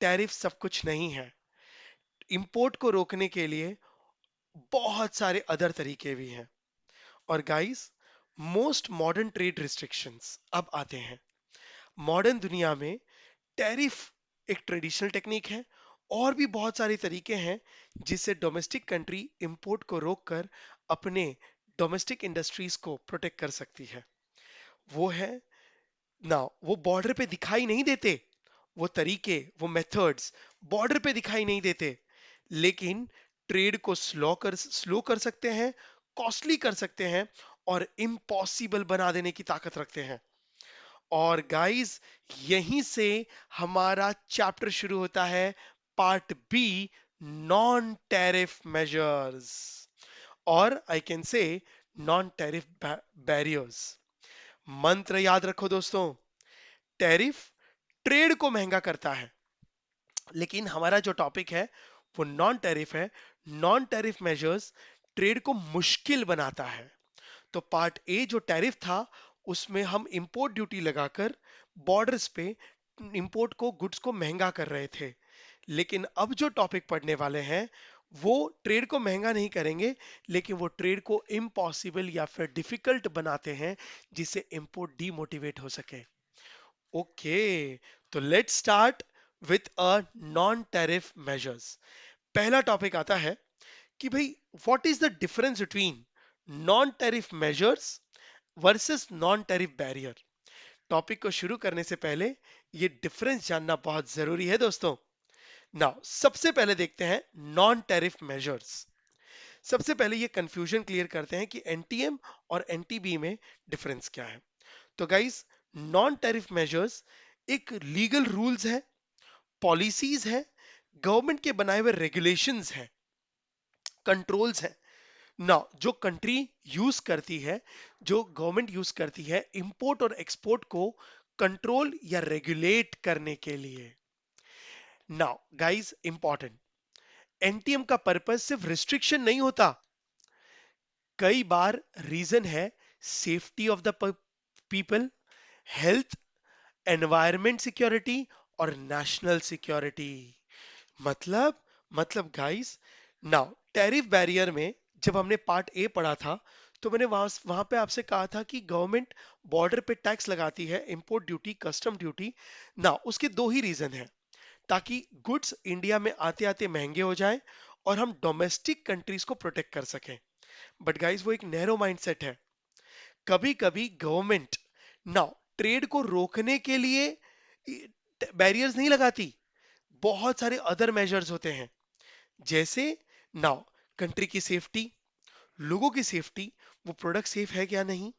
Speaker 1: टैरिफ सब कुछ नहीं है। इंपोर्ट को रोकने के लिए बहुत सारे अदर तरीके भी हैं। और guys, most modern trade restrictions अब आते हैं। मॉडर्न दुनिया में टैरिफ एक ट्रेडिशनल टेक्निक है, और भी बहुत सारे तरीके हैं जिससे डोमेस्टिक कंट्री इंपोर्ट को रोककर अपने डोमेस्टिक इंडस्ट्रीज को प्रोटेक्ट कर सकती है। वो है ना, वो बॉर्डर पे दिखाई नहीं देते, वो तरीके, वो मेथड्स बॉर्डर पे दिखाई नहीं देते, लेकिन ट्रेड को स्लो कर सकते हैं, कॉस्टली कर सकते हैं, और इम्पॉसिबल बना देने की ताकत रखते हैं। और गाइस, यहीं से हमारा चैप्टर शुरू होता है, part B, non tariff measures, और I can say non tariff barriers. मंत्र याद रखो दोस्तों, टैरिफ ट्रेड को महंगा करता है, लेकिन हमारा जो टॉपिक है वो नॉन टैरिफ है। नॉन टैरिफ मेजर्स ट्रेड को मुश्किल बनाता है। तो पार्ट ए जो टैरिफ था, उसमें हम इंपोर्ट ड्यूटी लगाकर बॉर्डर्स पे इंपोर्ट को, गुड्स को महंगा कर रहे थे। लेकिन अब जो टॉपिक पढ़ने वाले हैं, वो ट्रेड को महंगा नहीं करेंगे, लेकिन वो ट्रेड को इम्पॉसिबल या फिर डिफिकल्ट बनाते हैं, जिससे इंपोर्ट डीमोटिवेट हो सके। ओके, तो let's start with a non tariff measures. पहला टॉपिक आता है कि भाई, what is the difference between non tariff measures versus non tariff barrier. Topic को शुरू करने से पहले ये डिफरेंस जानना बहुत जरूरी है दोस्तों। नाउ सबसे पहले देखते हैं नॉन टैरिफ मेजर्स। सबसे पहले ये कंफ्यूजन क्लियर करते हैं कि एनटीएम और एनटीबी में डिफरेंस क्या है। तो गाइस, नॉन टैरिफ मेजर्स एक लीगल रूल्स है, पॉलिसीज है, गवर्नमेंट के बनाए हुए रेगुलेशंस हैं, कंट्रोल्स हैं ना, जो कंट्री यूज करती है, जो गवर्नमेंट यूज करती है इंपोर्ट और एक्सपोर्ट को कंट्रोल या रेगुलेट करने के लिए। नाउ गाइस, इंपॉर्टेंट, एनटीएम का पर्पस सिर्फ रिस्ट्रिक्शन नहीं होता, कई बार रीजन है safety of the people, health, environment security, और नेशनल सिक्योरिटी। मतलब मतलब गाइस, नाउ टैरिफ बैरियर में जब हमने पार्ट ए पढ़ा था, तो मैंने वहां पे आपसे कहा था कि गवर्नमेंट बॉर्डर पे टैक्स लगाती है, इंपोर्ट ड्यूटी, कस्टम ड्यूटी। ना, उसके दो ही रीजन है, ताकि गुड्स इंडिया में आते आते महंगे हो जाएं और हम डोमेस्टिक कंट्रीज को प्रोटेक्ट कर सकें। बट गाइस, वो एक नैरो माइंडसेट है। कभी कभी गवर्नमेंट नाउ ट्रेड को रोकने के लिए बैरियर्स नहीं लगाती, बहुत सारे अदर मेजर्स होते हैं, जैसे नाउ कंट्री की सेफ्टी, लोगों की सेफ्टी, वो प्रोडक्ट सेफ है क्या नहीं,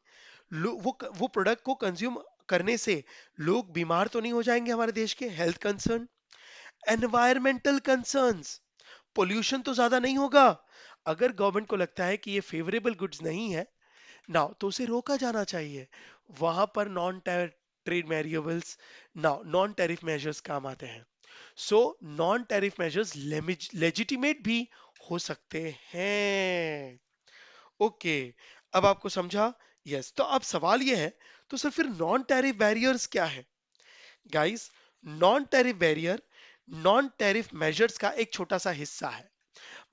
Speaker 1: वो प्रोडक्ट को कंज्यूम करने से लोग बीमार तो नहीं हो जाएंगे, हमारे देश के health concern, environmental concerns, pollution तो ज्यादा नहीं होगा। अगर गवर्नमेंट को लगता है कि ये फेवरेबल गुड्स नहीं है नाउ, तो उसे रोका जाना चाहिए। वहां पर non trade variables, now non tariff measures काम आते हैं। So non tariff measures legitimate भी हो सकते हैं। ओके, अब आपको समझा? यस, तो अब सवाल ये है, तो सर फिर नॉन टैरिफ बैरियर्स क्या है? Guys, non tariff barrier non tariff measures का एक छोटा सा हिस्सा है।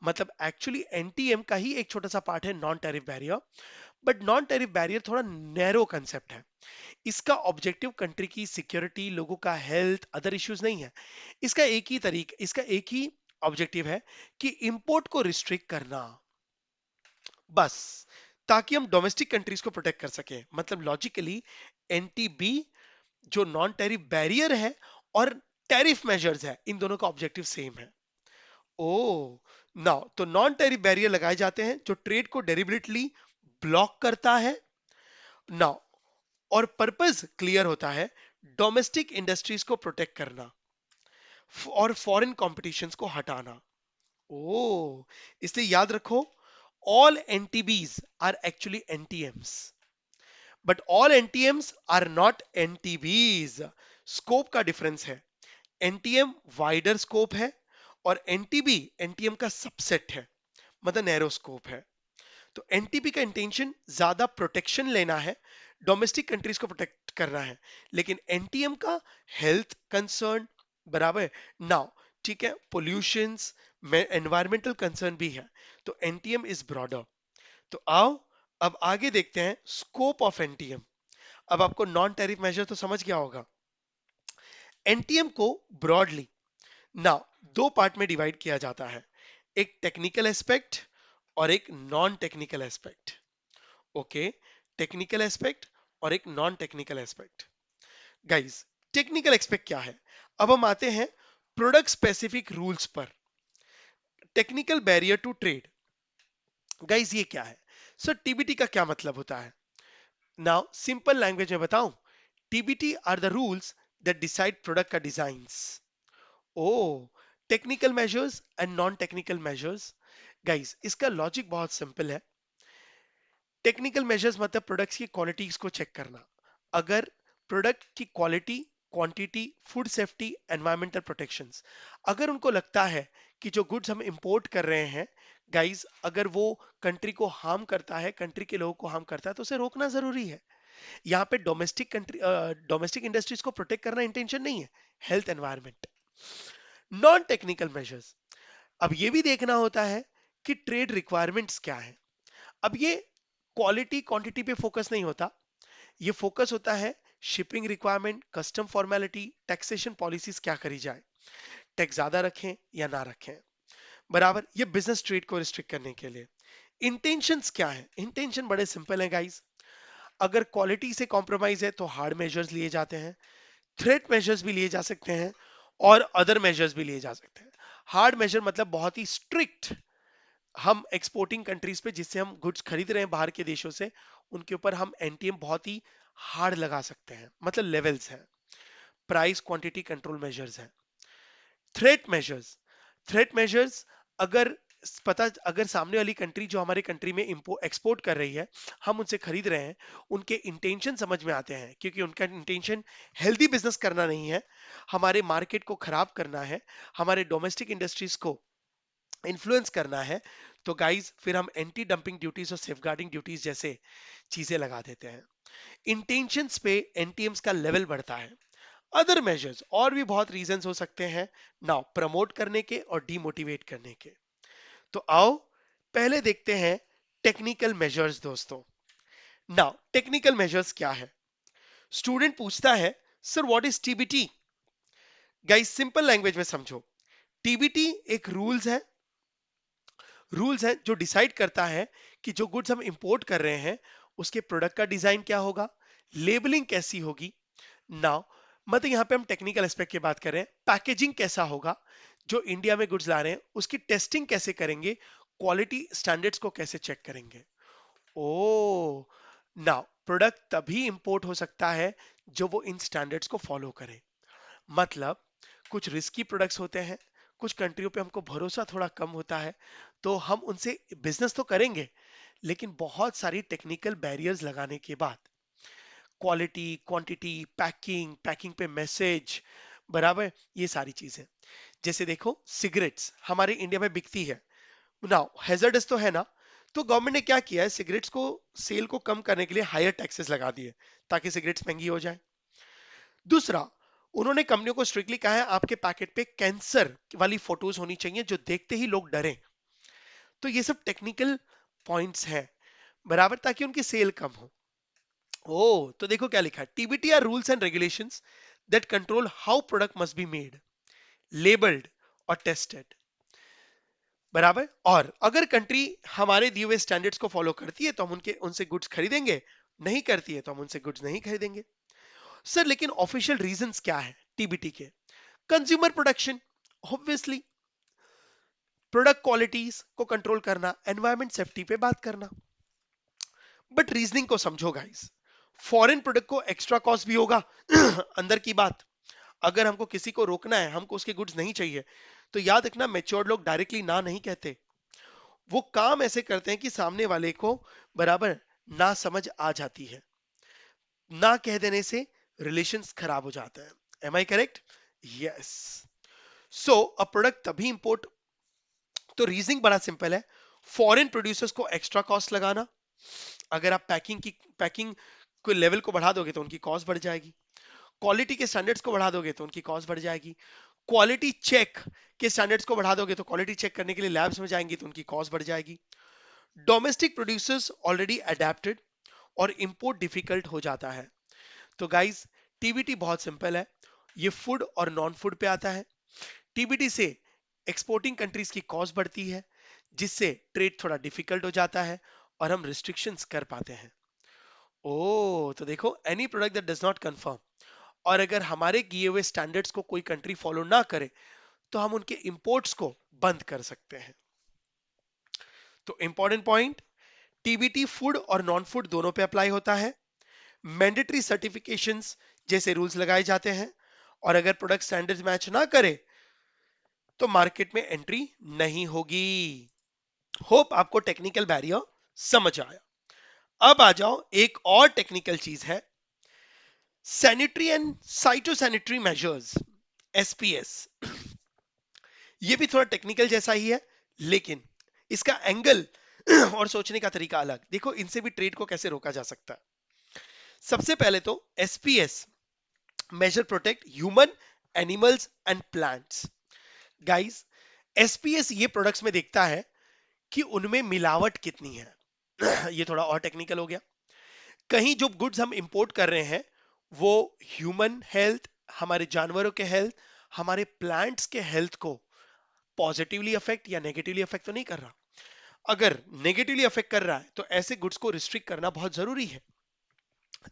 Speaker 1: मतलब एक्चुअली एनटीएम का ही एक छोटा सा पार्ट है non tariff barrier. But non tariff barrier थोड़ा नैरो कंसेप्ट है। इसका ऑब्जेक्टिव कंट्री की सिक्योरिटी, लोगों का हेल्थ, अदर इश्यूज नहीं है। इसका एक ही ऑब्जेक्टिव है कि इंपोर्ट को रिस्ट्रिक्ट करना, बस, ताकि हम डोमेस्टिक कंट्रीज को प्रोटेक्ट कर सके। मतलब लॉजिकली एनटीबी जो नॉन टैरिफ बैरियर है और टैरिफ मेजर्स है, इन दोनों का ऑब्जेक्टिव सेम है। ओ, नाउ तो नॉन टैरिफ बैरियर लगाए जाते हैं जो ट्रेड को डेलिबरेटली ब्लॉक करता है। नाउ, और पर्पस क्लियर होता है, डोमेस्टिक इंडस्ट्रीज को प्रोटेक्ट करना और फॉरेन कॉम्पिटिशंस को हटाना। ओ, इसलिए याद रखो, all NTBs are actually NTMs, but all NTMs are not NTBs. Scope का डिफरेंस है। एनटीएम वाइडर स्कोप है और एनटीबी एनटीएम का सबसेट है, मतलब नैरो स्कोप है। तो एनटीपी का इंटेंशन ज्यादा प्रोटेक्शन लेना है, डोमेस्टिक कंट्रीज को प्रोटेक्ट करना है, लेकिन एनटीएम का हेल्थ कंसर्न, बराबर, नाउ, ठीक है, पोल्यूशंस में एनवायरमेंटल कंसर्न भी है। तो एनटीएम इज ब्रॉडर। तो आओ अब आगे देखते हैं स्कोप ऑफ एनटीएम। अब आपको नॉन टैरिफ मेजर तो समझ गया होगा। एनटीएम को ब्रॉडली नाउ दो पार्ट में डिवाइड किया जाता है, एक टेक्निकल एस्पेक्ट और एक non technical aspect. Okay, technical aspect और एक non technical aspect. Guys, technical aspect क्या है? अब हम आते हैं प्रोडक्ट स्पेसिफिक रूल्स पर। Technical barrier to trade, guys ये क्या है? सर टीबीटी का क्या मतलब होता है? नाउ सिंपल लैंग्वेज में बताऊं, TBT are the rules that decide product का डिजाइंस। ओ, technical measures and non technical measures. Guys, इसका लॉजिक बहुत सिंपल है। टेक्निकल मेजर्स मतलब प्रोडक्ट्स की क्वालिटीज को चेक करना। अगर प्रोडक्ट की quality, quantity, food safety, environmental protections, अगर उनको लगता है कि जो गुड्स हम इंपोर्ट कर रहे हैं, गाइस, अगर वो कंट्री को हार्म करता है, कंट्री के लोगों को हार्म करता है, तो उसे रोकना जरूरी है। यहाँ पे डोमेस्टिक इंडस्ट्रीज को प्रोटेक्ट करना इंटेंशन नहीं है, health, environment. Non technical measures, अब ये भी देखना होता है कि ट्रेड रिक्वायरमेंट्स क्या है। अब ये क्वालिटी क्वांटिटी पे फोकस नहीं होता, ये फोकस होता है shipping requirement, custom formality, taxation policies क्या करी जाए, टैक्स ज्यादा रखें या ना रखें, बराबर, ये बिजनेस ट्रेड को रिस्ट्रिक्ट करने के लिए। इंटेंशंस क्या है? इंटेंशन बड़े सिंपल है गाइस। अगर क्वालिटी से कॉम्प्रोमाइज है तो हार्ड मेजर्स लिए जाते हैं, थ्रेट मेजर्स भी लिए जा सकते हैं और अदर मेजर्स भी लिए जा सकते हैं। हार्ड मेजर मतलब बहुत ही स्ट्रिक्ट, हम एक्सपोर्टिंग कंट्रीज पे जिससे हम गुड्स खरीद रहे हैं बाहर के देशों से, उनके ऊपर हम एनटीएम बहुत ही हार्ड लगा सकते हैं, मतलब लेवल्स हैं। प्राइस क्वांटिटी कंट्रोल मेजर्स हैं। थ्रेट मेजर्स, थ्रेट मेजर्स, अगर अगर सामने वाली कंट्री जो हमारे कंट्री में एक्सपोर्ट कर रही है, हम उनसे खरीद रहे हैं, उनके इंटेंशन समझ में आते हैं, क्योंकि उनका इंटेंशन हेल्दी बिजनेस करना नहीं है, हमारे मार्केट को खराब करना है, हमारे डोमेस्टिक इंडस्ट्रीज को इन्फ्लुएंस करना है, तो गाइज फिर हम एंटी डंपिंग ड्यूटीज और सेफगार्डिंग ड्यूटीज जैसे चीजें लगा देते हैं। इंटेंशंस पे एनटीएम्स का लेवल बढ़ता है। अदर मेजर्स, और भी बहुत रीजंस हो सकते हैं नाउ, प्रमोट करने के और डीमोटिवेट करने के। तो आओ पहले देखते हैं टेक्निकल मेजर्स दोस्तों। नाउ टेक्निकल मेजर्स क्या है? स्टूडेंट पूछता है, sir what is TBT? Guys simple language में समझो, टीबीटी एक रूल्स है जो डिसाइड करता है कि जो गुड्स हम इंपोर्ट कर रहे हैं उसके प्रोडक्ट का डिजाइन क्या होगा, लेबलिंग कैसी होगी। नाउ मतलब यहाँ पे हम टेक्निकल एस्पेक्ट की बात कर रहे हैं, पैकेजिंग कैसा होगा, जो इंडिया में गुड्स ला रहे हैं उसकी टेस्टिंग कैसे करेंगे, क्वालिटी स्टैंडर्ड्स को कैसे चेक करेंगे? ओ, नाउ प्रोडक्ट तभी इंपोर्ट हो सकता है जो वो इन स्टैंडर्ड्स को फॉलो करे। मतलब कुछ रिस्की प्रोडक्ट्स होते हैं, कुछ कंट्रियों पे हमको भरोसा थोड़ा कम होता है, तो हम उनसे बिजनेस तो करेंगे, लेकिन बहुत सारी टेक्निकल बैरियर्स लगाने के बाद क्वालिटी, क्वांटिटी, पैकिंग, पैकिंग पे मैसेज, बराबर, ये सारी चीजें। जैसे देखो सिगरेट्स हमारे इंडिया में बिकती है, नाउ हैजर्डस तो है ना, तो गवर्नमेंट ने क्या किया है, सिगरेट्स को सेल को कम करने के लिए हायर टैक्सेस लगा दिए ताकि सिगरेट्स महंगी हो जाए। दूसरा, उन्होंने कंपनियों को स्ट्रिक्टली कहा है आपके पैकेट पे कैंसर वाली फोटोज होनी चाहिए जो देखते ही लोग डरें। तो ये सब टेक्निकल पॉइंट्स हैं, बराबर, ताकि उनकी सेल कम हो। ओ, तो देखो क्या लिखा है, TBT are rules and regulations that control how product must be made, labelled और टेस्टेड, बराबर। और अगर कंट्री हमारे दिए हुए स्टैंडर्ड्स को फॉलो करती है तो हम उनके उनसे गुड्स खरीदेंगे, नहीं करती है तो हम उनसे गुड्स नहीं खरीदेंगे। सर लेकिन ऑफिशियल रीजंस क्या है टीबीटी के? Consumer production, obviously, product qualities को कंट्रोल करना, एनवायरमेंट सेफ्टी पे बात करना। बट रीजनिंग को समझो गाइस, फॉरेन प्रोडक्ट को एक्स्ट्रा कॉस्ट भी होगा। अंदर की बात, अगर हमको किसी को रोकना है, हमको उसके गुड्स नहीं चाहिए, तो याद रखना मेच्योर्ड लोग डायरेक्टली ना नहीं कहते, वो काम ऐसे करते हैं कि सामने वाले को बराबर ना समझ आ जाती है। ना कह देने से रिलेशंस खराब हो जाता है। Am I correct? Yes. So a product तभी इंपोर्ट, तो रीजनिंग बड़ा सिंपल है, फॉरेन प्रोड्यूसर्स को एक्स्ट्रा कॉस्ट लगाना, अगर आप पैकिंग को लेवल को बढ़ा दोगे तो उनकी कॉस्ट बढ़ जाएगी, क्वालिटी के स्टैंडर्ड्स को बढ़ा दोगे तो उनकी कॉस्ट बढ़ जाएगी, क्वालिटी चेक के स्टैंडर्ड्स को बढ़ा दोगे तो क्वालिटी चेक करने के लिए लैब्स में जाएंगी तो उनकी कॉस्ट बढ़ जाएगी। डोमेस्टिक प्रोड्यूसर्स ऑलरेडी अडेप्टेड और इंपोर्ट डिफिकल्ट हो जाता है। तो गाइस, टीबीटी बहुत सिंपल है, ये फूड और नॉन फूड पे आता है। टीबीटी से एक्सपोर्टिंग कंट्रीज की कॉस्ट बढ़ती है, जिससे ट्रेड थोड़ा डिफिकल्ट हो जाता है और हम रिस्ट्रिक्शंस कर पाते हैं। ओ, तो देखो, any product that does not confirm, और अगर हमारे किए हुए स्टैंडर्ड्स को कोई कंट्री फॉलो ना करे तो हम उनके इंपोर्ट्स को बंद कर सकते हैं। तो इंपॉर्टेंट पॉइंट, टीबीटी फूड और नॉन फूड दोनों पे अप्लाई होता है। मैंडेटरी सर्टिफिकेशंस जैसे रूल्स लगाए जाते हैं, और अगर प्रोडक्ट स्टैंडर्ड्स मैच ना करे तो मार्केट में एंट्री नहीं होगी। होप आपको टेक्निकल बैरियर समझ आया। अब आ जाओ, एक और टेक्निकल चीज है, सैनिटरी एंड साइटोसैनिटरी मेजर्स, एसपीएस। ये भी थोड़ा टेक्निकल जैसा ही है, लेकिन इसका एंगल और सोचने का तरीका अलग। देखो, इनसे भी ट्रेड को कैसे रोका जा सकता है। सबसे पहले तो SPS measure protect human, animals and plants. Guys, SPS ये प्रोडक्ट्स में देखता है कि उनमें मिलावट कितनी है। ये थोड़ा और टेक्निकल हो गया। कहीं जो गुड्स हम इंपोर्ट कर रहे हैं वो ह्यूमन हेल्थ, हमारे जानवरों के हेल्थ, हमारे प्लांट्स के हेल्थ को पॉजिटिवली अफेक्ट या नेगेटिवली अफेक्ट तो नहीं कर रहा। अगर नेगेटिवली अफेक्ट कर रहा है तो ऐसे गुड्स को रिस्ट्रिक्ट करना बहुत जरूरी है।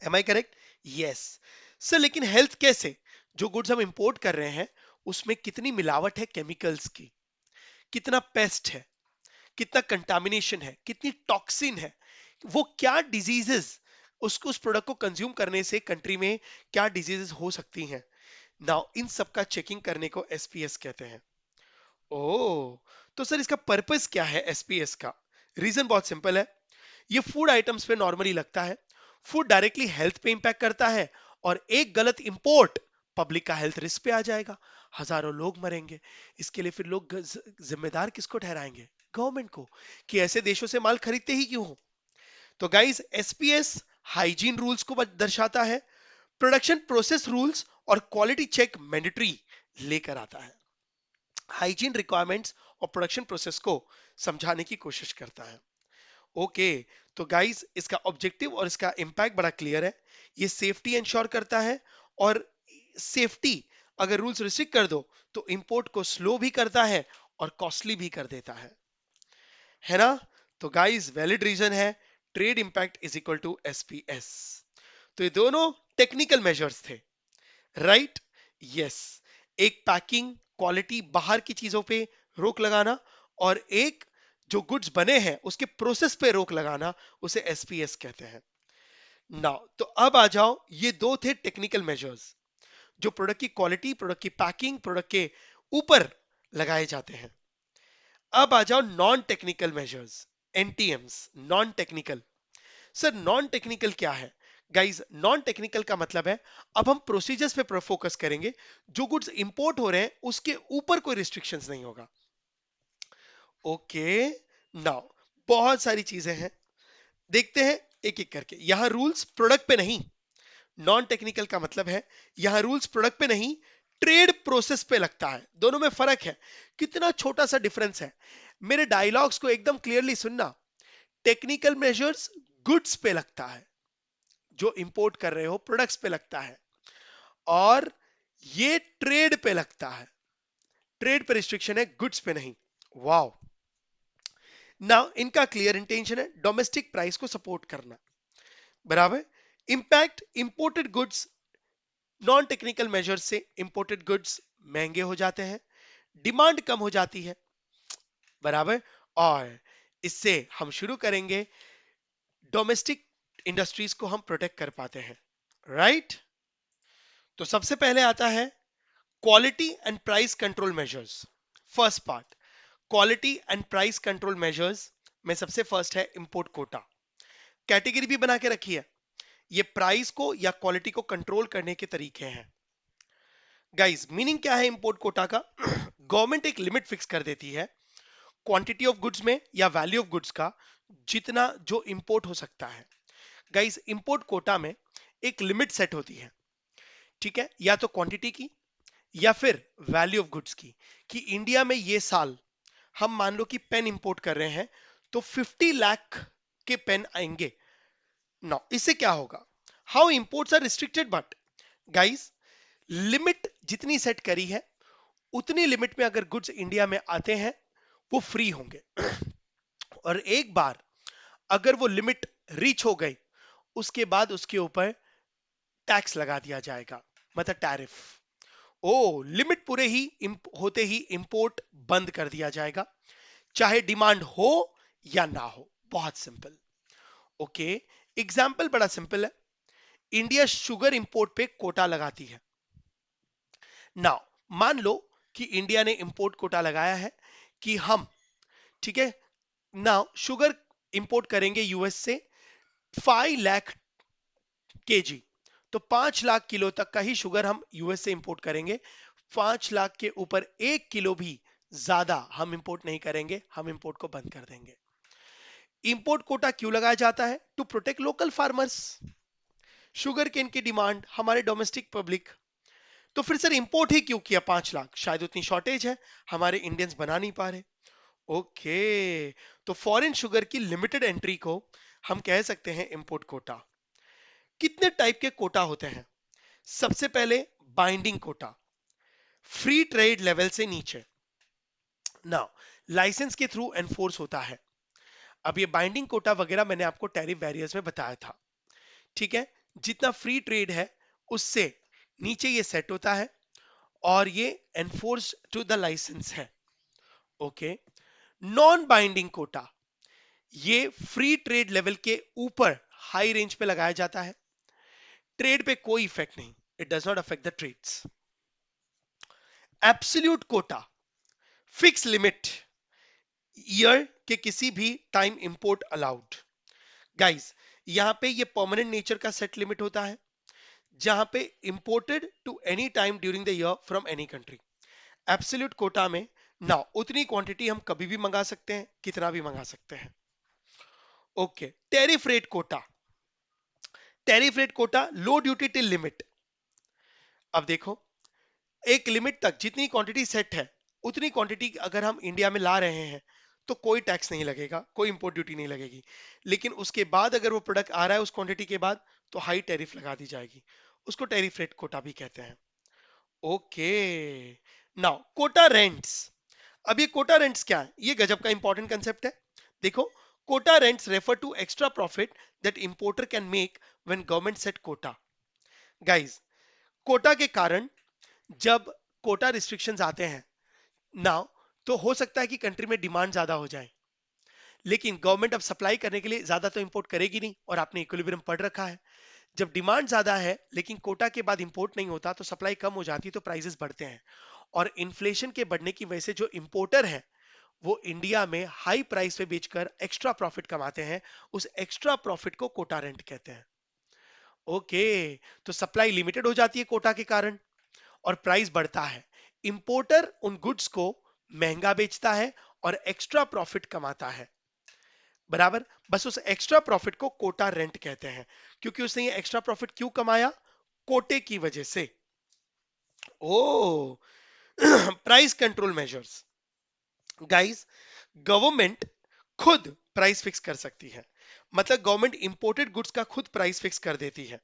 Speaker 1: Am I correct? Yes. Sir लेकिन हेल्थ कैसे? जो गुड्स हम इंपोर्ट कर रहे हैं उसमें कितनी मिलावट है केमिकल्स की, कितना पेस्ट है, कितना कंटामिनेशन है, कितनी टॉक्सिन है, वो क्या डिजीजेस, उसको उस प्रोडक्ट को कंज्यूम करने से कंट्री में क्या डिजीजेस हो सकती हैं, नाउ इन सब का चेकिंग करने को एसपीएस कहते हैं। ओ, तो सर इसका पर्पस क्या है एसपीएस का? रीजन बहुत सिंपल है, ये फूड आइटम्स पे नॉर्मली लगता है, फूड डायरेक्टली हेल्थ पे इंपैक्ट करता है, और एक गलत इंपोर्ट पब्लिक का हेल्थ रिस्क पे आ जाएगा, हजारों लोग मरेंगे। इसके लिए फिर लोग जिम्मेदार किसको ठहराएंगे? गवर्नमेंट को, कि ऐसे देशों से माल खरीदते ही क्यों हो। तो गाइस, एसपीएस हाइजीन रूल्स को दर्शाता है, प्रोडक्शन प्रोसेस रूल्स और क्वालिटी चेक मैंडेटरी लेकर आता है, हाइजीन रिक्वायरमेंट्स और प्रोडक्शन प्रोसेस को समझाने की कोशिश करता है। ओके, तो गाइस, इसका ऑब्जेक्टिव और इसका इंपैक्ट बड़ा क्लियर है, ये सेफ्टी इंश्योर करता है, और सेफ्टी अगर रूल्स रिस्ट्रिक्ट कर दो तो इंपोर्ट को स्लो भी करता है और कॉस्टली भी कर देता है ना। तो गाइस, वैलिड रीजन है, trade impact is equal to SPS. तो ये दोनों टेक्निकल मेजर्स थे, राइट? यस। एक पैकिंग क्वालिटी बाहर की चीजों पे रोक लगाना, और एक जो गुड्स बने हैं उसके प्रोसेस पे रोक लगाना, उसे एसपीएस कहते हैं। नाउ तो अब आ जाओ, ये दो थे टेक्निकल मेजर्स जो प्रोडक्ट की क्वालिटी, प्रोडक्ट की पैकिंग, प्रोडक्ट के ऊपर लगाए जाते हैं। अब आ जाओ non technical measures, NTMs, non technical. Sir non technical क्या है? गाइस नॉन टेक्निकल का मतलब है, अब हम प्रोसीजर्स पे फोकस करेंगे, जो गुड्स इंपोर्ट हो रहे हैं उसके ऊपर कोई रिस्ट्रिक्शंस नहीं होगा। ओके, नाउ बहुत सारी चीजें हैं, देखते हैं एक एक करके। यहां रूल्स प्रोडक्ट पे नहीं, नॉन टेक्निकल का मतलब है यहां रूल्स प्रोडक्ट पे नहीं, ट्रेड प्रोसेस पे लगता है। दोनों में फर्क है, कितना छोटा सा डिफरेंस है। मेरे डायलॉग्स को एकदम क्लियरली सुनना। टेक्निकल मेजर्स गुड्स पे लगता है, जो इंपोर्ट कर रहे हो प्रोडक्ट्स पे लगता है, और ये ट्रेड पे लगता है, ट्रेड पे रिस्ट्रिक्शन है, गुड्स पे नहीं। वाओ। नाउ इनका क्लियर इंटेंशन है डोमेस्टिक प्राइस को सपोर्ट करना, बराबर। Impact imported goods, non technical measures से इंपोर्टेड गुड्स महंगे हो जाते हैं, डिमांड कम हो जाती है, बराबर। और इससे हम शुरू करेंगे, डोमेस्टिक इंडस्ट्रीज को हम प्रोटेक्ट कर पाते हैं, राइट। तो सबसे पहले आता है quality and price control measures. First part, quality and price control measures में सबसे फर्स्ट है इंपोर्ट कोटा। कैटेगरी भी बना के रखी है, ये प्राइस को या क्वालिटी को कंट्रोल करने के तरीके हैं। गाइस मीनिंग क्या है इंपोर्ट कोटा का? गवर्नमेंट एक लिमिट फिक्स कर देती है क्वांटिटी ऑफ गुड्स में या वैल्यू ऑफ गुड्स का, जितना जो इंपोर्ट हो सकता है। गाइस इंपोर्ट कोटा में एक लिमिट सेट होती है, ठीक है, या तो क्वांटिटी की या फिर वैल्यू ऑफ गुड्स की, कि इंडिया में ये साल हम मान लो कि पेन इंपोर्ट कर रहे हैं, तो 50 लाख के पेन आएंगे। ना इससे क्या होगा? How imports are restricted, but guys limit जितनी सेट करी है उतनी लिमिट में अगर गुड्स इंडिया में आते हैं वो फ्री होंगे। और एक बार अगर वो लिमिट रीच हो गई, उसके बाद उसके ऊपर टैक्स लगा दिया जाएगा, मतलब टैरिफ। ओ लिमिट पूरे ही होते ही इंपोर्ट बंद कर दिया जाएगा, चाहे डिमांड हो या ना हो। बहुत सिंपल। ओके, एग्जाम्पल बड़ा सिंपल है। इंडिया शुगर इंपोर्ट पे कोटा लगाती है। नाउ मान लो कि इंडिया ने इंपोर्ट कोटा लगाया है कि हम, ठीक है, नाउ शुगर इंपोर्ट करेंगे यूएस से 5 लाख केजी, तो 5 लाख किलो तक का ही शुगर हम यूएस से इंपोर्ट करेंगे। 5 लाख के ऊपर 1 किलो भी ज्यादा हम इंपोर्ट नहीं करेंगे, हम इंपोर्ट को बंद कर देंगे। इंपोर्ट कोटा क्यों लगाया जाता है? To protect local farmers, sugar cane की डिमांड, हमारे डोमेस्टिक पब्लिक। तो फिर सर इंपोर्ट ही क्यों किया 5 लाख? शायद उतनी शॉर्टेज है, हमारे इंडियंस बना नहीं पा रहे। ओके, तो फॉरेन शुगर की लिमिटेड एंट्री को हम कह सकते हैं इंपोर्ट कोटा। कितने टाइप के कोटा होते हैं? सबसे पहले binding quota, free trade level से नीचे, नाउ लाइसेंस के थ्रू एनफोर्स होता है। अब ये बाइंडिंग कोटा वगैरह मैंने आपको टैरिफ बैरियर्स में बताया था, ठीक है। जितना फ्री ट्रेड है उससे नीचे ये सेट होता है, और ये एनफोर्स टू द लाइसेंस है। ओके, नॉन बाइंडिंग कोटा, ये फ्री ट्रेड लेवल के ऊपर हाई रेंज पे लगाया जाता है, ट्रेड पे कोई इफेक्ट नहीं, it does not affect the trades. Absolute quota, fix limit, year के किसी भी टाइम इंपोर्ट अलाउड। गाइस यहां पे ये परमानेंट नेचर का सेट लिमिट होता है, जहां पे imported to any time during the year from any country. Absolute quota में ना उतनी क्वांटिटी हम कभी भी मंगा सकते हैं, कितना भी मंगा सकते हैं। Okay, tariff rate quota, tariff rate quota low duty till limit. अब देखो, एक लिमिट तक जितनी क्वांटिटी सेट है उतनी क्वांटिटी अगर हम इंडिया में ला रहे हैं तो कोई टैक्स नहीं लगेगा, कोई इंपोर्ट ड्यूटी नहीं लगेगी। लेकिन उसके बाद अगर वो प्रोडक्ट आ रहा है उस क्वांटिटी के बाद, तो हाई टैरिफ लगा दी जाएगी, उसको टैरिफ रेट कोटा भी कहते हैं। Okay, now quota rents. अब ये कोटा रेंट्स क्या है? ये गजब का इंपॉर्टेंट कंसेप्ट है। देखो, quota rents refer to extra profit that importer can make when government set quota. Guys quota के कारण जब कोटा रिस्ट्रिक्शंस आते हैं ना, तो हो सकता है कि कंट्री में डिमांड ज्यादा हो जाए, लेकिन गवर्नमेंट अब सप्लाई करने के लिए ज्यादा तो इंपोर्ट करेगी नहीं और आपने इक्विलिब्रियम पढ़ रखा है। जब डिमांड ज्यादा है लेकिन कोटा के बाद इंपोर्ट नहीं होता तो सप्लाई कम हो जाती है, तो प्राइसेस बढ़ते हैं। और इन्फ्लेशन के बढ़ने की वजह से जो इंपोर्टर है वो इंडिया में हाई प्राइस पे बेचकर एक्स्ट्रा प्रॉफिट कमाते हैं। उस एक्स्ट्रा प्रॉफिट को कोटा रेंट कहते हैं। ओके, तो सप्लाई लिमिटेड हो जाती है कोटा के कारण और प्राइस बढ़ता है। इंपोर्टर उन गुड्स को महंगा बेचता है और एक्स्ट्रा प्रॉफिट कमाता है। बराबर, बस उस एक्स्ट्रा प्रॉफिट को कोटा रेंट कहते हैं। क्योंकि उसने ये एक्स्ट्रा प्रॉफिट क्यों कमाया? कोटे की वजह से। ओ price control measures. Guys, government खुद प्राइस फिक्स कर सकती है। मतलब गवर्नमेंट इंपोर्टेड गुड्स का खुद प्राइस फिक्स कर देती है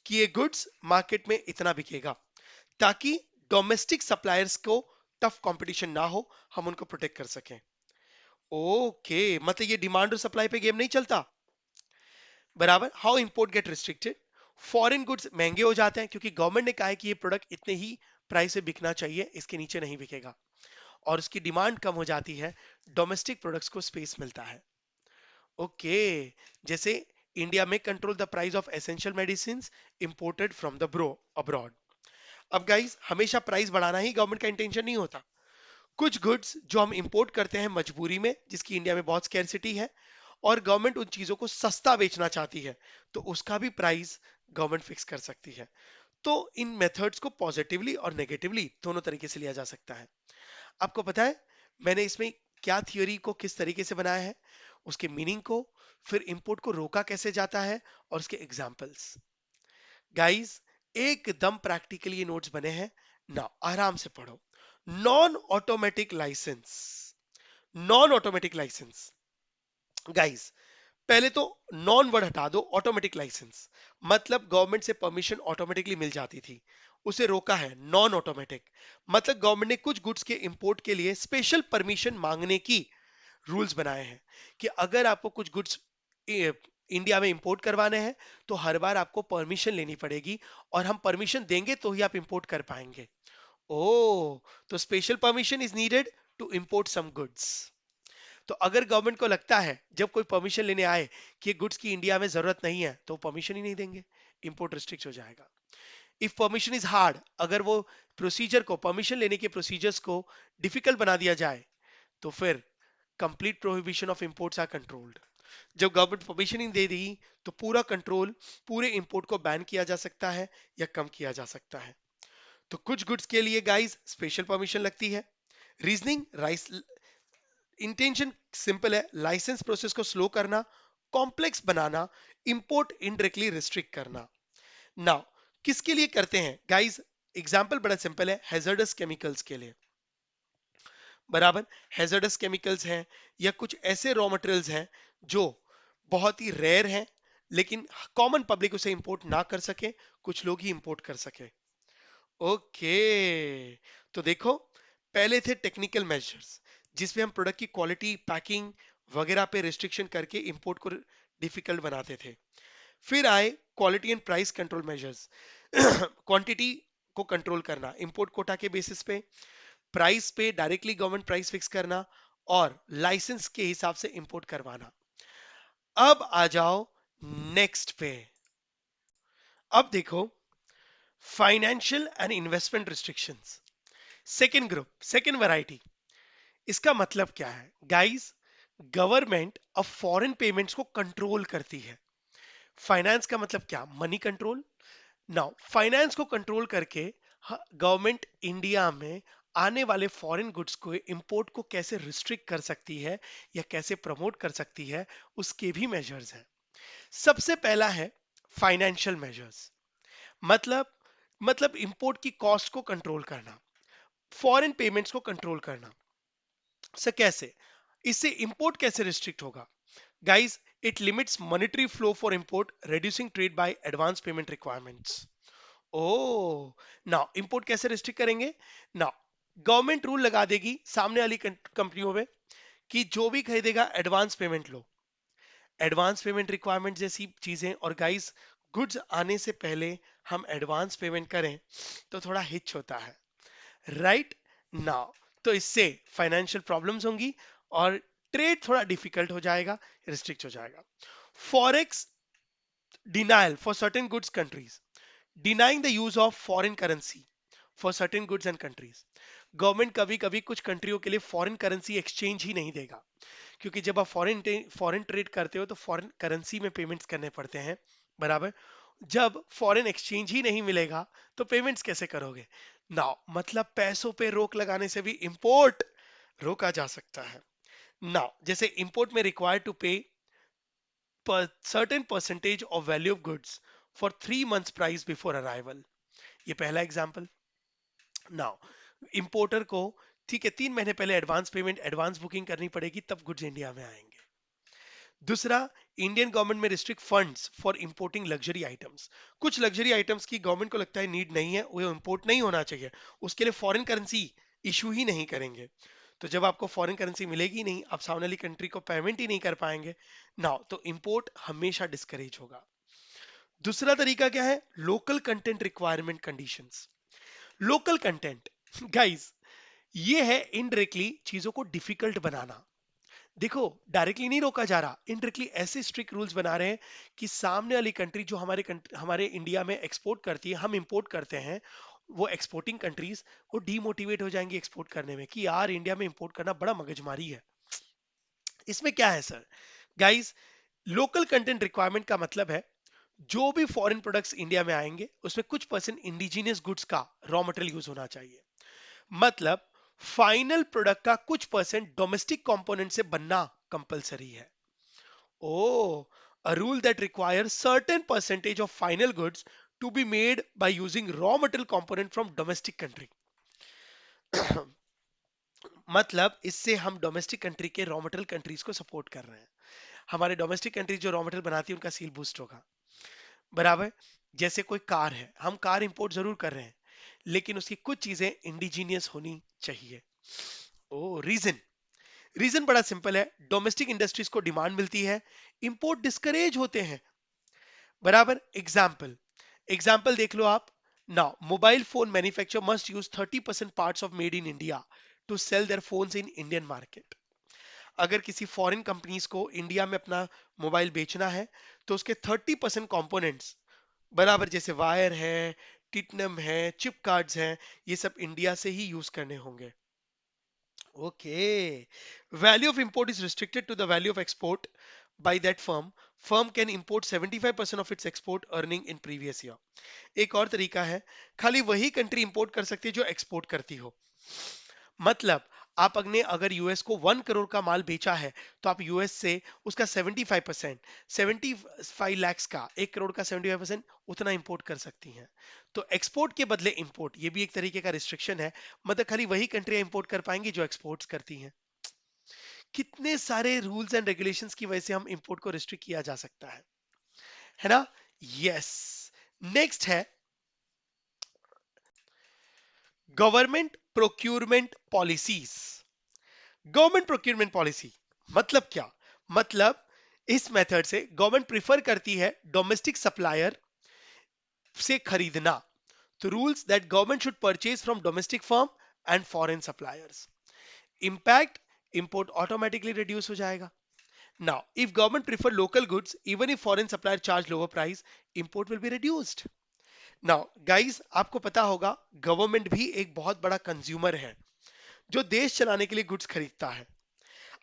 Speaker 1: कि ये गुड्स मार्केट में इतना बिकेगा, ताकि डोमेस्टिक सप्लायर्स को टफ कंपटीशन ना हो, हम उनको प्रोटेक्ट कर सकें। ओके, मतलब ये डिमांड और सप्लाई पे गेम नहीं चलता। बराबर, how import get restricted. Foreign goods महंगे हो जाते हैं क्योंकि गवर्नमेंट ने कहा है कि ये प्रोडक्ट इतने ही प्राइस से बिकना चाहिए, इसके नीचे नहीं बिकेगा, और उसकी डिमांड कम हो जाती है। डोमेस्टिक प्रोडक्ट्स को स्पेस मिलता है। ओके, जैसे इंडिया में control the price of essential medicine imported from the bro abroad. अब गाइस, हमेशा प्राइस बढ़ाना ही गवर्नमेंट का इंटेंशन नहीं होता। कुछ गुड्स जो हम इंपोर्ट करते हैं मजबूरी में, जिसकी इंडिया में बहुत स्कैरसिटी है, और गवर्नमेंट उन चीजों को सस्ता बेचना चाहती है, तो उसका भी प्राइस गवर्नमेंट फिक्स कर सकती है। तो इन मेथड्स को पॉजिटिवली और नेगेटिवली दोनों तरीके से लिया जा सकता है। आपको पता है मैंने इसमें क्या थियोरी को किस तरीके से बनाया है, उसके मीनिंग को, फिर इंपोर्ट को रोका कैसे जाता है, और उसके एग्जाम्पल्स। गाइस, एकदम प्रैक्टिकली ये नोट्स बने हैं ना, आराम से पढ़ो। Non automatic licence. Non automatic licence, guys, पहले तो नॉन वर्ड हटा दो, ऑटोमेटिक लाइसेंस मतलब गवर्नमेंट से परमिशन ऑटोमेटिकली मिल जाती थी, उसे रोका है नॉन ऑटोमेटिक। मतलब गवर्नमेंट ने कुछ गुड्स के इंपोर्ट के लिए स्पेशल परमिशन मांगने की रूल्स बनाए हैं कि अगर आपको कुछ गुड्स इंडिया में इंपोर्ट करवाने हैं तो हर बार आपको परमिशन लेनी पड़ेगी, और हम परमिशन देंगे तो ही आप इंपोर्ट कर पाएंगे। ओ, तो special permission is needed to import some goods. तो अगर गवर्नमेंट को लगता है जब कोई परमिशन लेने आए कि गुड्स की इंडिया में जरूरत नहीं है, तो परमिशन ही नहीं देंगे, इंपोर्ट रिस्ट्रिक्ट हो जाएगा। इफ परमिशन इज हार्ड, अगर वो प्रोसीजर को, परमिशन लेने के प्रोसीजर्स को डिफिकल्ट बना दिया जाए, तो फिर complete prohibition of imports are controlled. जब गवर्नमेंट परमिशन ही दे दी, तो पूरा कंट्रोल, पूरे इंपोर्ट को बैन किया जा सकता है या कम किया जा सकता है। तो कुछ गुड्स के लिए गाइस स्पेशल परमिशन लगती है। रीजनिंग राइस, इंटेंशन सिंपल है, लाइसेंस प्रोसेस को स्लो करना, कॉम्प्लेक्स बनाना, इंपोर्ट इनडायरेक्टली रिस्ट्रिक्ट करना। नाउ, किसके लिए करते हैं गाइस? एग्जांपल बड़ा सिंपल है, हैजर्डस केमिकल्स के लिए। बराबर, हैजर्डस केमिकल्स हैं या कुछ ऐसे रॉ मटेरियल्स हैं जो बहुत ही रेयर हैं, लेकिन कॉमन पब्लिक उसे इंपोर्ट ना कर सके, कुछ लोग ही इंपोर्ट कर सके। ओके, तो देखो, पहले थे टेक्निकल मेजर्स जिसमें हम प्रोडक्ट की क्वालिटी, पैकिंग वगैरह पे रिस्ट्रिक्शन करके इंपोर्ट को डिफिकल्ट बनाते थे। फिर आए quality and price control measures quantity को कंट्रोल करना इंपोर्ट कोटा के बेसिस पे, प्राइस पे डायरेक्टली गवर्नमेंट प्राइस फिक्स करना, और लाइसेंस के हिसाब से इंपोर्ट करवाना। अब आ जाओ नेक्स्ट पे। अब देखो, financial and investment restrictions. Second group, second variety. इसका मतलब क्या है गाइस? गवर्नमेंट अब फॉरेन पेमेंट्स को कंट्रोल करती है। फाइनेंस का मतलब क्या? Money control. नाउ, फाइनेंस को कंट्रोल करके गवर्नमेंट इंडिया में आने वाले फॉरेन गुड्स को, इंपोर्ट को कैसे रिस्ट्रिक्ट कर सकती है या कैसे प्रमोट कर सकती है, उसके भी मेजर्स हैं। सबसे पहला है फाइनेंशियल मेजर्स। मतलब इंपोर्ट की कॉस्ट को कंट्रोल करना, फॉरेन पेमेंट्स को कंट्रोल करना। सर कैसे? इससे इंपोर्ट कैसे रिस्ट्रिक्ट होगा? Guys, it limits monetary flow for import, reducing trade by advance payment requirements. Oh, now import कैसे रिस्ट्रिक्ट करेंगे? नाउ, गवर्नमेंट रूल लगा देगी सामने वाली कंपनियों में कि जो भी खरीदेगा एडवांस पेमेंट लो। एडवांस पेमेंट रिक्वायरमेंट जैसी चीजें, और गाइस, गुड्स आने से पहले हम एडवांस पेमेंट करें तो थोड़ा हिच होता है, राइट? नाउ, तो इससे फाइनेंशियल प्रॉब्लम्स होंगी और ट्रेड थोड़ा डिफिकल्ट हो जाएगा, रिस्ट्रिक्ट हो जाएगा। Forex denial for certain goods countries, denying the use of foreign currency for certain goods and countries। Government कभी कभी कुछ कंट्रियों के लिए फॉरेन करेंसी एक्सचेंज ही नहीं देगा, क्योंकि जब आप फॉरेन ट्रेड करते हो तो फॉरेन करेंसी में पेमेंट्स करने पड़ते हैं, बराबर। जब फॉरेन एक्सचेंज ही नहीं मिलेगा तो पेमेंट्स कैसे करोगे? नाउ मतलब पैसों पे रोक लगाने से भी इंपोर्ट रोका जा सकता है। नाउ जैसे इंपोर्ट में रिक्वायर्ड टू पे certain percentage of value of goods for 3 months price before arrival। ये पहला एग्जाम्पल। नाउ इंपोर्टर को, ठीक है, 3 महीने पहले एडवांस पेमेंट, एडवांस बुकिंग करनी पड़ेगी, तब गुड्स इंडिया में आएंगे। दूसरा, इंडियन गवर्नमेंट में restrict funds for importing luxury items. कुछ लग्जरी आइटम्स की गवर्नमेंट को लगता है नीड नहीं है, वो इंपोर्ट नहीं होना चाहिए, उसके लिए फॉरेन करेंसी इशू ही नहीं करेंगे। तो जब आपको फॉरेन करेंसी मिलेगी नहीं, आप सामने वाली कंट्री को पेमेंट ही नहीं कर पाएंगे, नाउ तो इंपोर्ट हमेशा डिस्करेज होगा। दूसरा तरीका क्या है? Local content requirement conditions. Local content guys, ये है इनडायरेक्टली चीजों को डिफिकल्ट बनाना। देखो, डायरेक्टली नहीं रोका जा रहा, इनडायरेक्टली ऐसे स्ट्रिक्ट रूल्स बना रहे हैं कि सामने वाली कंट्री जो हमारे इंडिया में एक्सपोर्ट करती है, हम इंपोर्ट करते हैं, वो एक्सपोर्टिंग कंट्रीज वो डीमोटिवेट हो जाएंगी एक्सपोर्ट करने में, कि यार इंडिया में इंपोर्ट करना बड़ा मगजमारी है। इसमें क्या है sir? Guys, local content requirement का मतलब है जो भी फॉरेन प्रोडक्ट्स इंडिया में आएंगे उसमें कुछ परसेंट इंडिजीनियस गुड्स का रॉ मटेरियल यूज होना चाहिए। मतलब फाइनल प्रोडक्ट का कुछ परसेंट डोमेस्टिक कंपोनेंट से बनना कंपलसरी है। ओ, a rule that requires certain percentage of final goods to be made by using raw material component from domestic country। मतलब इससे हम डोमेस्टिक कंट्री के रॉ मटेरियल कंट्रीज को सपोर्ट कर रहे हैं। हमारे डोमेस्टिक कंट्री जो रॉ मटेरियल बनाती है उनका सील बूस्ट होगा, बराबर। जैसे कोई कार है, हम कार इंपोर्ट जरूर कर रहे हैं, लेकिन उसकी कुछ चीजें इंडिजीनियस होनी चाहिए। ओ, रीजन, रीजन बड़ा सिंपल है, डोमेस्टिक इंडस्ट्रीज को डिमांड मिलती है, इंपोर्ट डिस्करेज होते हैं, बराबर। एग्जाम्पल, एग्जाम्पल देख लो आप। Now mobile phone manufacture must use 30% parts of made in India to sell their phones in Indian market. अगर किसी फॉरेन कंपनीज को इंडिया में अपना मोबाइल बेचना है तो उसके 30% कंपोनेंट्स, बराबर, जैसे वायर है, टिटनम है, चिप कार्ड्स हैं, ये सब इंडिया से ही यूज करने होंगे। Okay. Value of import is restricted to the value of export by that firm. Firm can import 75% of its export earning in previous year। एक और तरीका है, खाली वही कंट्री इंपोर्ट कर सकती है जो एक्सपोर्ट करती हो। मतलब आप अगर यूएस को 1 करोड़ का माल बेचा है तो आप यूएस से उसका 75%, 75 लाख का, 1 करोड़ का 75% उतना इंपोर्ट कर सकती हैं। तो एक्सपोर्ट के बदले इंपोर्ट, ये भी एक तरीके का रिस्ट्रिक्शन है। मतलब खाली वही कंट्रियां इंपोर्ट कर पाएंगी जो एक्सपोर्ट्स करती हैं। कितने सारे रूल्स एंड रेगुलेशंस की वजह से हम इंपोर्ट को रिस्ट्रिक्ट किया जा सकता है ना? यस। नेक्स्ट है government procurement policies. Government procurement policy मतलब क्या? मतलब इस मेथड से गवर्नमेंट प्रिफर करती है डोमेस्टिक सप्लायर से खरीदना। तो rules that government should purchase from domestic firm and foreign suppliers. Impact, import automatically reduce हो जाएगा। Now if government prefer local goods even if foreign supplier charge lower price, import will be reduced. Now guys, आपको पता होगा गवर्नमेंट भी एक बहुत बड़ा कंज्यूमर है जो देश चलाने के लिए गुड्स खरीदता है।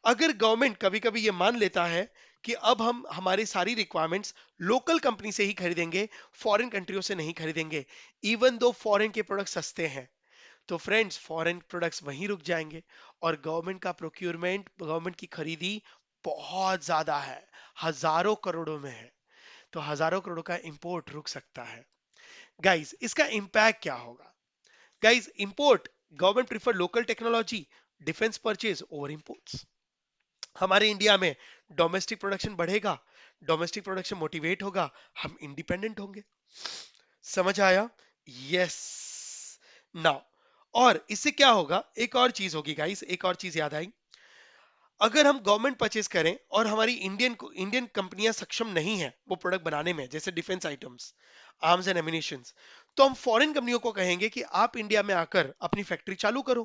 Speaker 1: अगर गवर्नमेंट कभी कभी ये मान लेता है कि अब हम हमारी सारी रिक्वायरमेंट्स लोकल कंपनी से ही खरीदेंगे, फॉरेन कंट्रियों से नहीं खरीदेंगे, इवन दो फॉरेन के प्रोडक्ट सस्ते हैं, तो फ्रेंड्स फॉरेन प्रोडक्ट्स वहीं रुक जाएंगे और गवर्नमेंट का प्रोक्यूरमेंट, गवर्नमेंट की खरीदी बहुत ज्यादा है, हजारों करोड़ों में है, तो हजारों करोड़ों का इंपोर्ट रुक सकता है। गाइस, इसका इंपैक्ट क्या होगा? Guys, import, government prefer local technology, defence purchase over imports. हमारे इंडिया में डोमेस्टिक प्रोडक्शन बढ़ेगा, डोमेस्टिक प्रोडक्शन मोटिवेट होगा, हम इंडिपेंडेंट होंगे। समझ आया? यस। नाउ, और इससे क्या होगा, एक और चीज होगी गाइस, एक और चीज याद आई। अगर हम गवर्नमेंट परचेज करें और हमारी इंडियन कंपनियां सक्षम नहीं है वो प्रोडक्ट बनाने में, जैसे defence items, arms and emanations, तो हम फॉरेन कंपनियों को कहेंगे कि आप इंडिया में आकर अपनी फैक्ट्री चालू करो,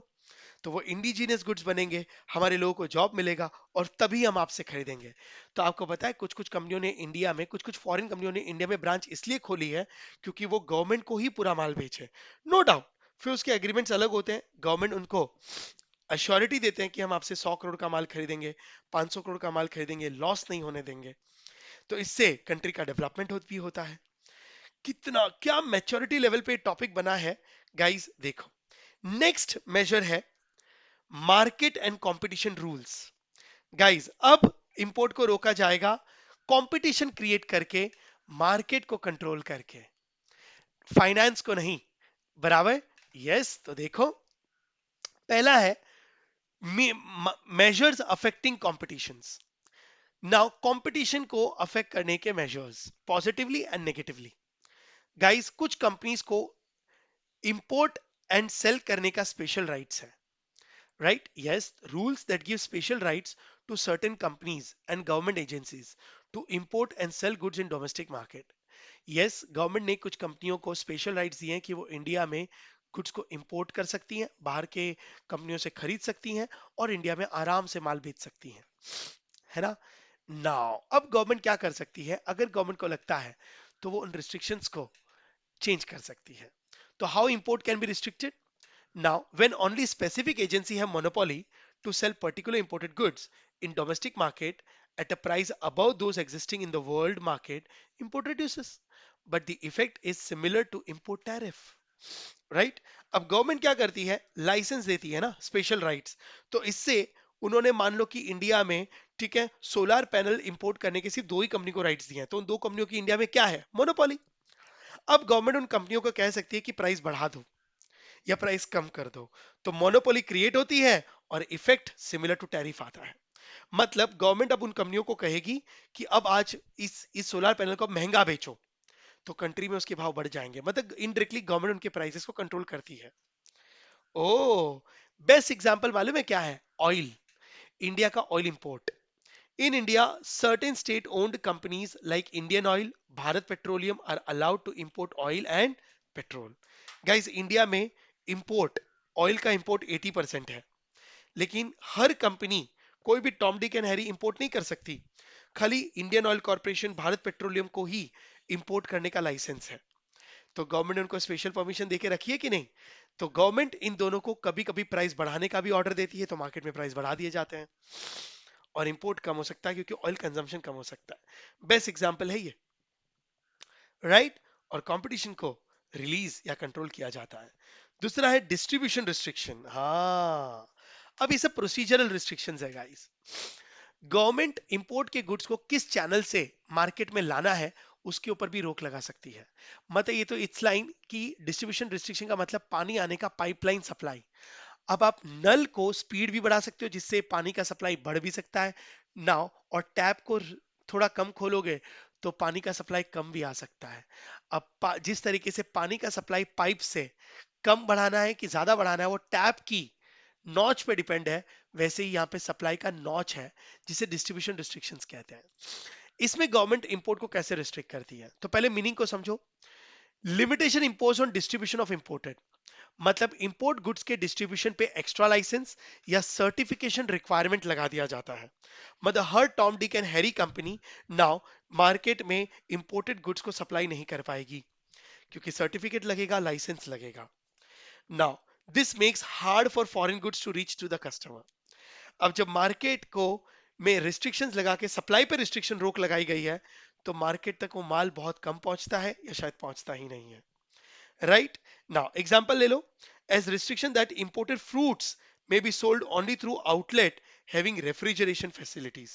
Speaker 1: तो वो इंडिजीनियस गुड्स बनेंगे, हमारे लोगों को जॉब मिलेगा और तभी हम आपसे खरीदेंगे। तो आपको पता है कुछ कुछ कंपनियों ने इंडिया में, कुछ कुछ फॉरेन कंपनियों ने इंडिया में ब्रांच इसलिए खोली है क्योंकि वो गवर्नमेंट को ही पूरा माल बेचे। नो डाउट, फिर उसके एग्रीमेंट्स अलग होते हैं, गवर्नमेंट उनको अश्योरिटी देते हैं कि हम आपसे 100 करोड़ का माल खरीदेंगे, 500 करोड़ का माल खरीदेंगे, लॉस नहीं होने देंगे। तो इससे कंट्री का डेवलपमेंट भी होता है। कितना क्या मैच्योरिटी लेवल पे टॉपिक बना है गाइस, देखो। नेक्स्ट मेजर है market and competition rules. Guys अब इंपोर्ट को रोका जाएगा कंपटीशन क्रिएट करके, मार्केट को कंट्रोल करके, फाइनेंस को नहीं। बराबर? यस। तो देखो, पहला है measures affecting competitions. Now competition को अफेक्ट करने के measures positively and negatively. Guys कुछ कंपनीज को इंपोर्ट एंड सेल करने का स्पेशल राइट्स है। Right? Yes, rules that give special rights to certain companies and government agencies to import and sell goods in domestic market. Yes, government ने कुछ कंपनियों को स्पेशल राइट्स दिए हैं कि वो इंडिया में गुड्स को इंपोर्ट कर सकती हैं, बाहर के कंपनियों से खरीद सकती हैं और इंडिया में आराम से माल बेच सकती हैं, है ना। नाउ अब गवर्नमेंट क्या कर सकती है, अगर गवर्नमेंट को लगता है तो वो उन रिस्ट्रिक्शंस को चेंज कर सकती है। तो how import can be restricted? Now, when only specific agency have monopoly to sell particular imported goods in domestic market at a price above those existing in the world market, import reduces. But the effect is similar to import tariff. Right? अब गवर्नमेंट क्या करती है, लाइसेंस देती है ना, स्पेशल राइट्स। तो इससे उन्होंने मान लो कि इंडिया में, ठीक है, सोलर पैनल इंपोर्ट करने के सिर्फ दो ही कंपनी को राइट्स दिए हैं, तो उन दो कंपनियों की इंडिया में क्या है, मोनोपोली। अब गवर्नमेंट उन कंपनियों को कह सकती है कि प्राइस बढ़ा दो या प्राइस कम कर दो। तो मोनोपोली क्रिएट होती है और इफेक्ट सिमिलर टू टैरिफ आता है। मतलब गवर्नमेंट अब उन कंपनियों को कहेगी कि अब आज इस सोलर पैनल को महंगा बेचो, तो कंट्री में उसके भाव बढ़ जाएंगे। मतलब इनडायरेक्टली गवर्नमेंट उनके प्राइसेस को कंट्रोल करती है। ओ, बेस्ट एग्जांपल मालूम है क्या है? ऑयल, इंडिया का oil import. In India, certain state-owned companies like Indian Oil, Bharat Petroleum are allowed to import oil and petrol. Guys, India में इंपोर्ट, ऑयल का इंपोर्ट 80% है, लेकिन हर कंपनी, कोई भी Tom Dick and Harry import नहीं कर सकती। खाली Indian oil corporation, Bharat petroleum को ही इंपोर्ट करने का लाइसेंस है। तो गवर्नमेंट ने उनको स्पेशल परमिशन देके रखी है कि नहीं? तो गवर्नमेंट इन दोनों को कभी कभी प्राइस बढ़ाने का भी ऑर्डर देती है, तो मार्केट में प्राइस बढ़ा दिए जाते हैं और इंपोर्ट कम हो सकता है क्योंकि ऑयल कंजम्पशन कम हो सकता है। बेस्ट एग्जांपल है ये, राइट? और कंपटीशन को रिलीज या कंट्रोल किया जाता है। दूसरा है डिस्ट्रीब्यूशन रिस्ट्रिक्शन। हाँ, अब ये सब प्रोसीजरल रिस्ट्रिक्शंस है गाइस। गवर्नमेंट इंपोर्ट के गुड्स को किस चैनल से मार्केट में लाना है उसके ऊपर भी रोक लगा सकती है। मतलब ये तो इट्स लाइन की डिस्ट्रीब्यूशन रिस्ट्रिक्शन का मतलब पानी आने का पाइपलाइन सप्लाई। अब आप नल को स्पीड भी बढ़ा सकते हो जिससे पानी का सप्लाई बढ़ भी सकता है नाउ, और टैप को थोड़ा कम खोलोगे तो पानी का सप्लाई कम भी आ सकता है। अब जिस तरीके से पानी का सप्लाई पाइप से कम बढ़ाना है कि ज्यादा बढ़ाना है वो टैप की नॉच पे डिपेंड है, वैसे ही यहाँ पे सप्लाई का नॉच है जिसे डिस्ट्रीब्यूशन रिस्ट्रिक्शंस कहते हैं। इसमें गवर्नमेंट इंपोर्ट को कैसे रिस्ट्रिक्ट करती है, तो पहले मीनिंग को समझो। Limitation impose on distribution of imported, मतलब इंपोर्ट गुड्स के डिस्ट्रीब्यूशन पे एक्स्ट्रा लाइसेंस या सर्टिफिकेशन रिक्वायरमेंट लगा दिया जाता है। मतलब हर Tom Dick and Harry company now market में इंपोर्टेड गुड्स को सप्लाई नहीं कर पाएगी क्योंकि सर्टिफिकेट लगेगा, लाइसेंस लगेगा। Now this makes hard for foreign goods to reach to the customer. अब जब मार्केट को में रिस्ट्रिक्शंस लगा के सप्लाई पे रिस्ट्रिक्शन, रोक लगाई गई है, तो मार्केट तक वो माल बहुत कम पहुंचता है या शायद पहुंचता ही नहीं है। राइट? नाउ एग्जांपल ले लो, as restriction that imported fruits may be sold only through outlet having refrigeration facilities.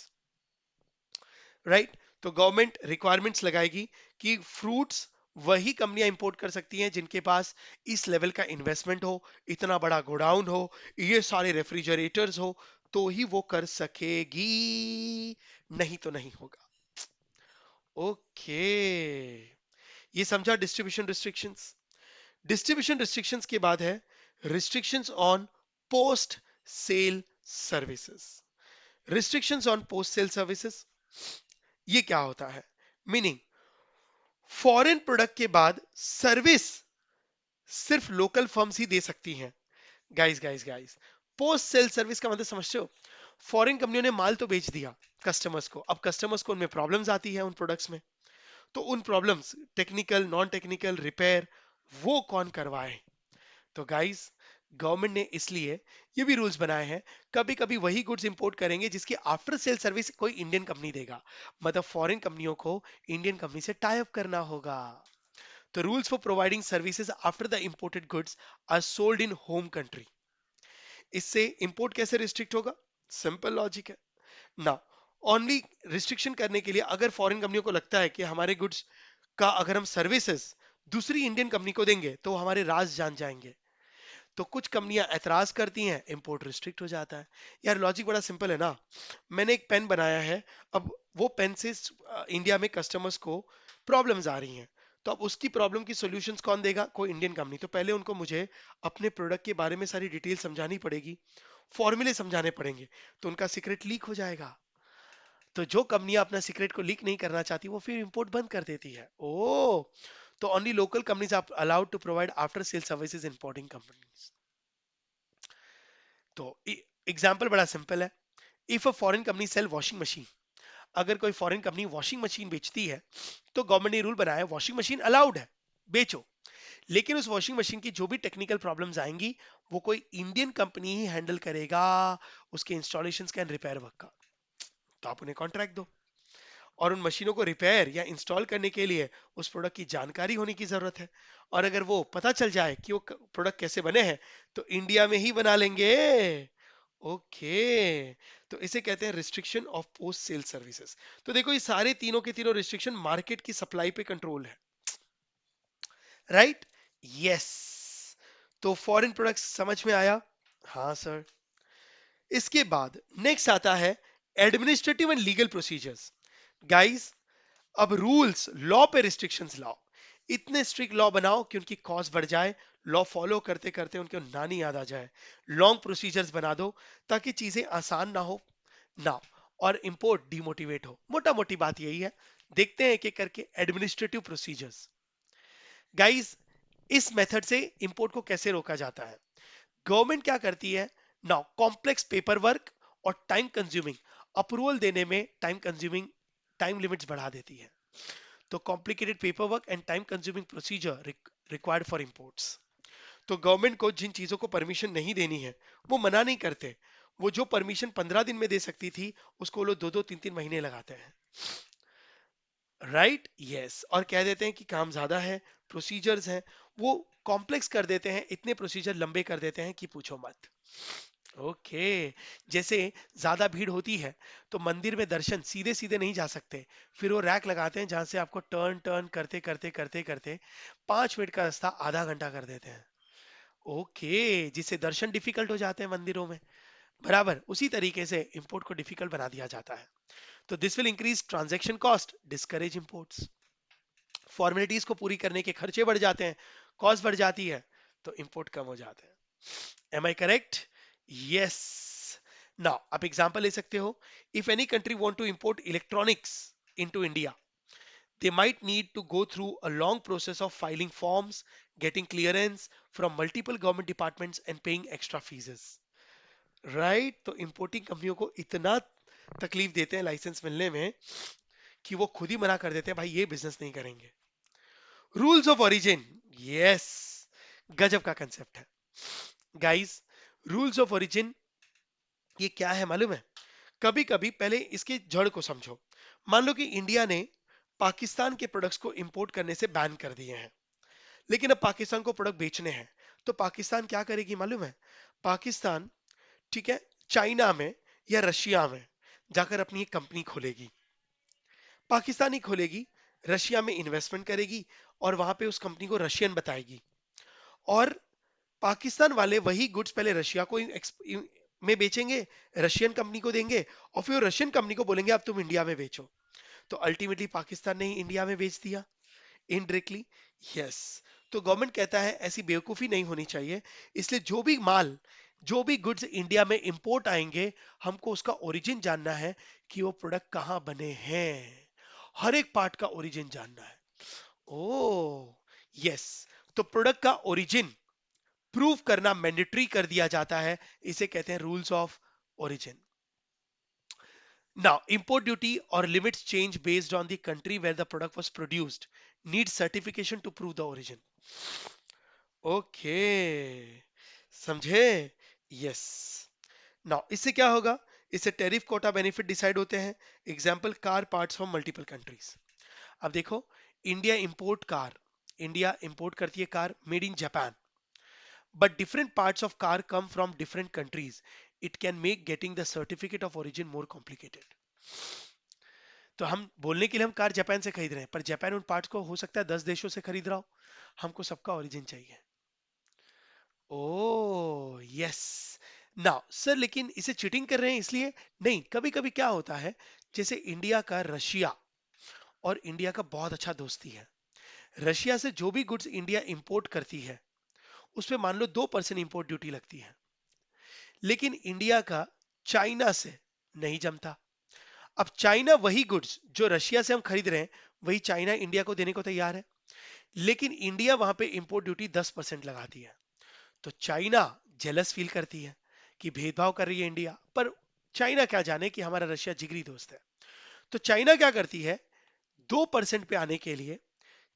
Speaker 1: Right? तो गवर्नमेंट रिक्वायरमेंट्स लगाएगी कि फ्रूट्स वही कंपनियां इंपोर्ट कर सकती हैं जिनके पास इस लेवल का इन्वेस्टमेंट हो, इतना बड़ा गोडाउन हो, ये सारे रेफ्रिजरेटर्स हो, तो ही वो कर सकेगी, नहीं तो नहीं होगा। ओके, ये समझा डिस्ट्रीब्यूशन रिस्ट्रिक्शंस। डिस्ट्रीब्यूशन रिस्ट्रिक्शंस के बाद है restrictions on post sale services. Restrictions on post sale services, ये क्या होता है? मीनिंग फॉरेन प्रोडक्ट के बाद सर्विस सिर्फ लोकल फर्म्स ही दे सकती हैं। Guys guys guys, post sale service का मतलब समझते हो? फॉरेन कंपनियों ने माल तो बेच दिया कस्टमर्स को, अब कस्टमर्स को उनमें प्रॉब्लम्स आती है उन प्रोडक्ट्स में, तो उन problems technical non technical repair वो कौन करवाए? तो गाइस, गवर्नमेंट ने इसलिए ये भी रूल्स बनाए हैं, कभी कभी वही गुड्स इंपोर्ट करेंगे जिसकी आफ्टर सेल सर्विस कोई इंडियन कंपनी देगा, मतलब फॉरेन कंपनियों को इंडियन कंपनी से टाई अप करना होगा। तो rules for providing services after the imported goods are sold in home country. इससे इंपोर्ट कैसे रिस्ट्रिक्ट होगा? सिंपल लॉजिक है ना। ओनली रिस्ट्रिक्शन करने के लिए अगर फॉरेन कंपनियों को लगता है कि हमारे गुड्स का अगर हम सर्विसेज दूसरी इंडियन कंपनी को देंगे तो हमारे राज जान जाएंगे, तो कुछ कंपनियां एतराज करती हैं, इंपोर्ट रिस्ट्रिक्ट हो जाता है। यार लॉजिक बड़ा सिंपल है ना। मैंने एक पेन बनाया है, अब वो पेन से इंडिया में कस्टमर्स को प्रॉब्लम्स आ रही हैं, तो अब उसकी प्रॉब्लम की सॉल्यूशंस कौन देगा? कोई इंडियन कंपनी। तो पहले उनको मुझे अपने प्रोडक्ट के बारे में सारी डिटेल समझानी पड़ेगी, फॉर्मूले समझाने पड़ेंगे, तो उनका सीक्रेट लीक हो जाएगा। तो जो कंपनियां अपना सीक्रेट को लीक नहीं करना चाहती वो फिर इंपोर्ट बंद कर देती है। ओ, तो only local companies are allowed to provide after sale services importing companies. तो एग्जांपल बड़ा सिंपल है। If a foreign company sell washing machine, अगर कोई फॉरेन कंपनी वॉशिंग मशीन बेचती है, तो गवर्नमेंट ने रूल बनाया वॉशिंग मशीन अलाउड है, बेचो, लेकिन उस वॉशिंग मशीन की जो भी टेक्निकल प्रॉब्लम्स आएंगी वो कोई इंडियन कंपनी ही हैंडल करेगा, उसके इंस्टॉलेशंस का एंड रिपेयर वर्क का। तो आप उन्हें कॉन्ट्रैक्ट दो, और उन मशीनों को रिपेयर या इंस्टॉल करने के लिए उस प्रोडक्ट की जानकारी होने की जरूरत है, और अगर वो पता चल जाए कि वो प्रोडक्ट कैसे बने हैं तो इंडिया में ही बना लेंगे। ओके, तो इसे कहते हैं restriction of post sale services. तो देखो ये सारे तीनों के तीनों रिस्ट्रिक्शन मार्केट की सप्लाई पे कंट्रोल है, राइट? यस। तो फॉरेन प्रोडक्ट्स समझ में आया? हाँ सर। इसके बाद नेक्स्ट आता है administrative and legal procedures. Guys, अब रूल्स, लॉ पे रिस्ट्रिक्शंस लाओ, इतने स्ट्रिक्ट लॉ बनाओ कि उनकी कॉस्ट बढ़ जाए, लॉ फॉलो करते करते उनके नानी याद आ जाए। लॉन्ग प्रोसीजर्स बना दो ताकि चीजें आसान ना हो ना, और इंपोर्ट डिमोटिवेट हो। मोटा मोटी बात यही है। देखते हैं एक एक करके एडमिनिस्ट्रेटिव प्रोसीजर्स। गाइस, इस मेथड से इंपोर्ट को कैसे रोका जाता है? गवर्नमेंट क्या करती है? नाउ कॉम्प्लेक्स पेपर वर्क और टाइम कंज्यूमिंग अप्रूवल देने में टाइम कंज्यूमिंग टाइम लिमिट्स बढ़ा देती है। तो complicated paper work and time consuming procedure required for imports. तो गवर्नमेंट को जिन चीजों को परमिशन नहीं देनी है वो मना नहीं करते, वो जो परमिशन 15 दिन में दे सकती थी उसको वो लोग 2-2 3-3 महीने लगाते हैं, राइट? यस, और कह देते हैं कि काम ज्यादा है, प्रोसीजर्स हैं, वो कॉम्प्लेक्स कर देते हैं, इतने प्रोसीजर लंबे कर देते हैं कि पूछो मत। ओके, जैसे ज्यादा भीड़ होती है तो मंदिर में दर्शन सीधे सीधे नहीं जा सकते, फिर वो रैक लगाते हैं जहां से आपको टर्न टर्न करते करते करते करते 5 मिनट का रास्ता आधा घंटा कर देते हैं। ओके, जिससे दर्शन डिफिकल्ट हो जाते हैं मंदिरों में, बराबर उसी तरीके से इंपोर्ट को डिफिकल्ट बना दिया जाता है। तो this will increase transaction cost, discourage imports. Formalities को पूरी करने के खर्चे बढ़ जाते हैं, कॉस्ट बढ़ जाती है, तो इंपोर्ट कम हो जाते हैं। Am I correct? Yes. Now आप एग्जांपल ले सकते हो। If any country want to import electronics into India, they might need to go through a long process of filing forms, getting clearance from multiple government departments and paying extra fees, right? तो इंपोर्टिंग कंपनियों को इतना तकलीफ देते हैं लाइसेंस मिलने में कि वो खुद ही मना कर देते हैं, भाई ये बिजनेस नहीं करेंगे। रूल्स ऑफ ओरिजिन, यस, गजब का कंसेप्ट है गाइस। रूल्स ऑफ ओरिजिन ये क्या है मालूम है? कभी कभी पहले इसके जड़ को समझो। मान लो कि इंडिया ने पाकिस्तान के प्रोडक्ट्स को इंपोर्ट करने से बैन कर दिए हैं, लेकिन अब पाकिस्तान को प्रोडक्ट बेचने हैं, तो पाकिस्तान क्या करेगी मालूम है? पाकिस्तान, ठीक है, चाइना में या रशिया में जाकर अपनी एक कंपनी खोलेगी, पाकिस्तानी खोलेगी, रशिया में इन्वेस्टमेंट करेगी, और वहां पे उस कंपनी को रशियन बताएगी, और पाकिस्तान वाले वही गुड्स पहले रशिया को में बेचेंगे, रशियन कंपनी को देंगे, और फिर रशियन कंपनी को बोलेंगे अब तुम इंडिया में बेचो। तो अल्टीमेटली पाकिस्तान ने ही इंडिया में बेच दिया इनडायरेक्टली। यस। तो गवर्नमेंट कहता है ऐसी बेवकूफी नहीं होनी चाहिए, इसलिए जो भी माल, जो भी गुड्स इंडिया में इंपोर्ट आएंगे, हमको उसका ओरिजिन जानना है कि वो प्रोडक्ट कहाँ बने हैं, हर एक पार्ट का ओरिजिन जानना है। ओ, यस। तो प्रोडक्ट का ओरिजिन प्रूव करना मैंडेटरी कर दिया जाता है, इसे कहते हैं rules of origin. Now, import duty or limits change based on the country where the product was produced. Need certification to prove the origin. Okay, समझे? Yes. Now, इससे क्या होगा? इससे टेरिफ कोटा बेनिफिट डिसाइड होते हैं. Example, car parts from multiple countries. अब देखो, इंडिया इंपोर्ट करती है car made in Japan, but different parts of car come from different countries. It can make getting the certificate of origin more complicated. तो हम बोलने के लिए हम कार जापान से खरीद रहे हैं, पर जापान उन पार्ट्स को हो सकता है 10 देशों से खरीद रहा हो. हमको सबका ओरिजिन चाहिए. ओ यस. नाउ सर, लेकिन इसे चीटिंग कर रहे हैं इसलिए नहीं. कभी कभी क्या होता है, जैसे इंडिया का रशिया और इंडिया का बहुत अच्छा दोस्ती है. रशिया से जो भी गुड्स इंडिया इंपोर्ट करती है उस पे मान लो 2% इंपोर्ट ड्यूटी लगती है. लेकिन इंडिया का चाइना से नहीं जमता. अब चाइना वही गुड्स जो रशिया से हम खरीद रहे हैं, वही चाइना इंडिया को देने को तैयार है, लेकिन इंडिया वहां पे इंपोर्ट ड्यूटी 10% लगाती है. तो चाइना जेलस फील करती है कि भेदभाव कर रही है इंडिया, पर चाइना क्या जाने कि हमारा रशिया जिगरी दोस्त है. तो चाइना क्या करती है, 2% पे आने के लिए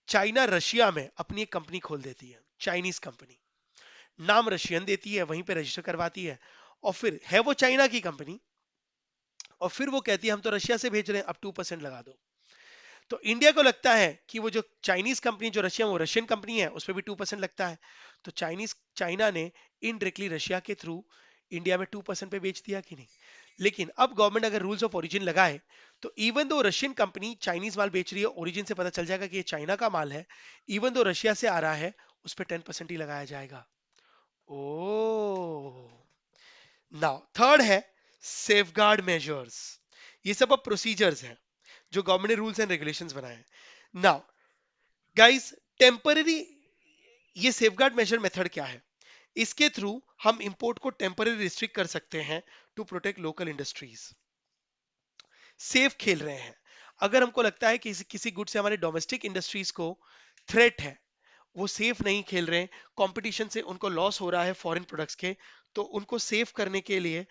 Speaker 1: चाइना रशिया में अपनी एक कंपनी खोल देती है, चाइनीज कंपनी. नाम रशियन देती है, वहीं पे रजिस्टर करवाती है, और फिर है वो चाइना की कंपनी, और फिर वो कहती है हम तो रशिया से भेज रहे हैं, अब 2% लगा दो. तो इंडिया को लगता है कि वो जो चाइनीज कंपनी जो रशिया, वो रशियन कंपनी है, उस पर भी 2% लगता है. तो चाइना ने इनडायरेक्टली रशिया के थ्रू इंडिया में 2% पे बेच दिया कि नहीं. लेकिन अब गवर्नमेंट अगर रूल्स ऑफ ओरिजिन लगाए, तो even though Russian company Chinese माल बेच रही है, ओरिजिन से पता चल जाएगा कि ये चाइना का माल है, इवन दो रशिया से आ रहा है, उस पर 10% ही लगाया जाएगा. ओ नाउ थर्ड है सेफगार्ड मेजर्स. ये सब अब प्रोसीजर्स हैं जो गवर्नमेंट ने रूल्स एंड रेगुलेशंस बनाए हैं. नाउ गाइस, टेम्पररी, ये सेफगार्ड मेजर मेथड क्या है? इसके थ्रू हम इंपोर्ट को टेम्पररी रिस्ट्रिक्ट कर सकते हैं to protect local industries. Safe खेल रहे हैं. अगर हमको लगता है कि किसी गुड से हमारे डोमेस्टिक इंडस्ट्रीज को थ्रेट है, वो सेफ नहीं खेल रहे हैं, कंपटीशन से उनको लॉस हो रहा है फॉरेन प्रोडक्ट्स के, तो उनको सेफ करने के लिए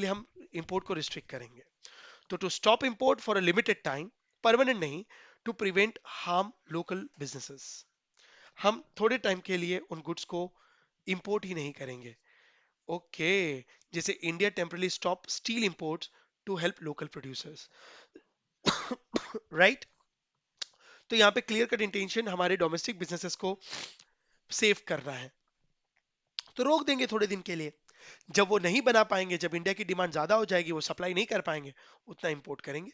Speaker 1: हम इंपोर्ट को रिस्ट्रिक्ट करेंगे. तो to stop import for a limited time, permanent नहीं, to prevent harm local businesses, हम थोड़े टाइम के लिए उन गुड्स को इंपोर्ट ही नहीं करेंगे. ओके, जैसे India temporarily stop steel imports to help local producers. Right. तो यहाँ पे क्लियर कट इंटेंशन हमारे डोमेस्टिक बिजनेसेस को सेव करना है. तो रोक देंगे थोड़े दिन के लिए. जब वो नहीं बना पाएंगे, जब इंडिया की डिमांड ज्यादा हो जाएगी, वो सप्लाई नहीं कर पाएंगे, उतना इंपोर्ट करेंगे.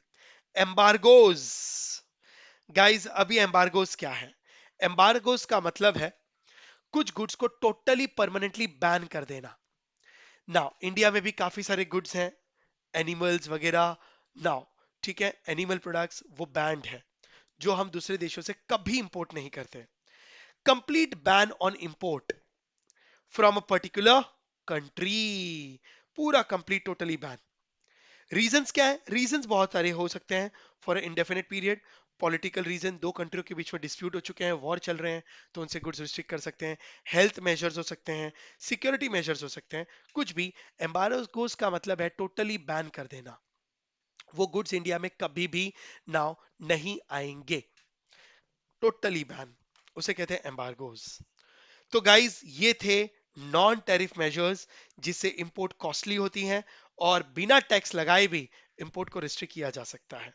Speaker 1: एम्बार्गोज. गाइस, अभी एम्बार्गोज क्या है? एम्बार्गोज का मतलब है कुछ गुड्स को टोटली परमानेंटली बैन कर देना. नाउ इंडिया में भी काफी सारे गुड्स हैं, एनिमल्स वगैरह. नाउ ठीक है, एनिमल प्रोडक्ट्स वो बैंड है, जो हम दूसरे देशों से कभी इंपोर्ट नहीं करते. Complete ban on import from a particular country, पूरा कंप्लीट टोटली बैन. रीजंस क्या है? रीजंस बहुत सारे हो सकते हैं. For indefinite period, political reason, दो कंट्रियों के बीच में डिस्प्यूट हो चुके हैं, वॉर चल रहे हैं, तो उनसे गुड्स रिस्ट्रिक्ट कर सकते हैं. हेल्थ मेजर्स हो सकते हैं, सिक्योरिटी मेजर्स हो सकते हैं, कुछ भी. एम्बार्गोस का मतलब है टोटली बैन कर देना, वो गुड्स इंडिया में कभी भी नाउ नहीं आएंगे. टोटली बैन, उसे कहते हैं एम्बार्गोस. तो गाइस, ये थे नॉन टैरिफ मेजर्स जिससे इंपोर्ट कॉस्टली होती हैं और बिना टैक्स लगाए भी इंपोर्ट को रिस्ट्रिक्ट किया जा सकता है.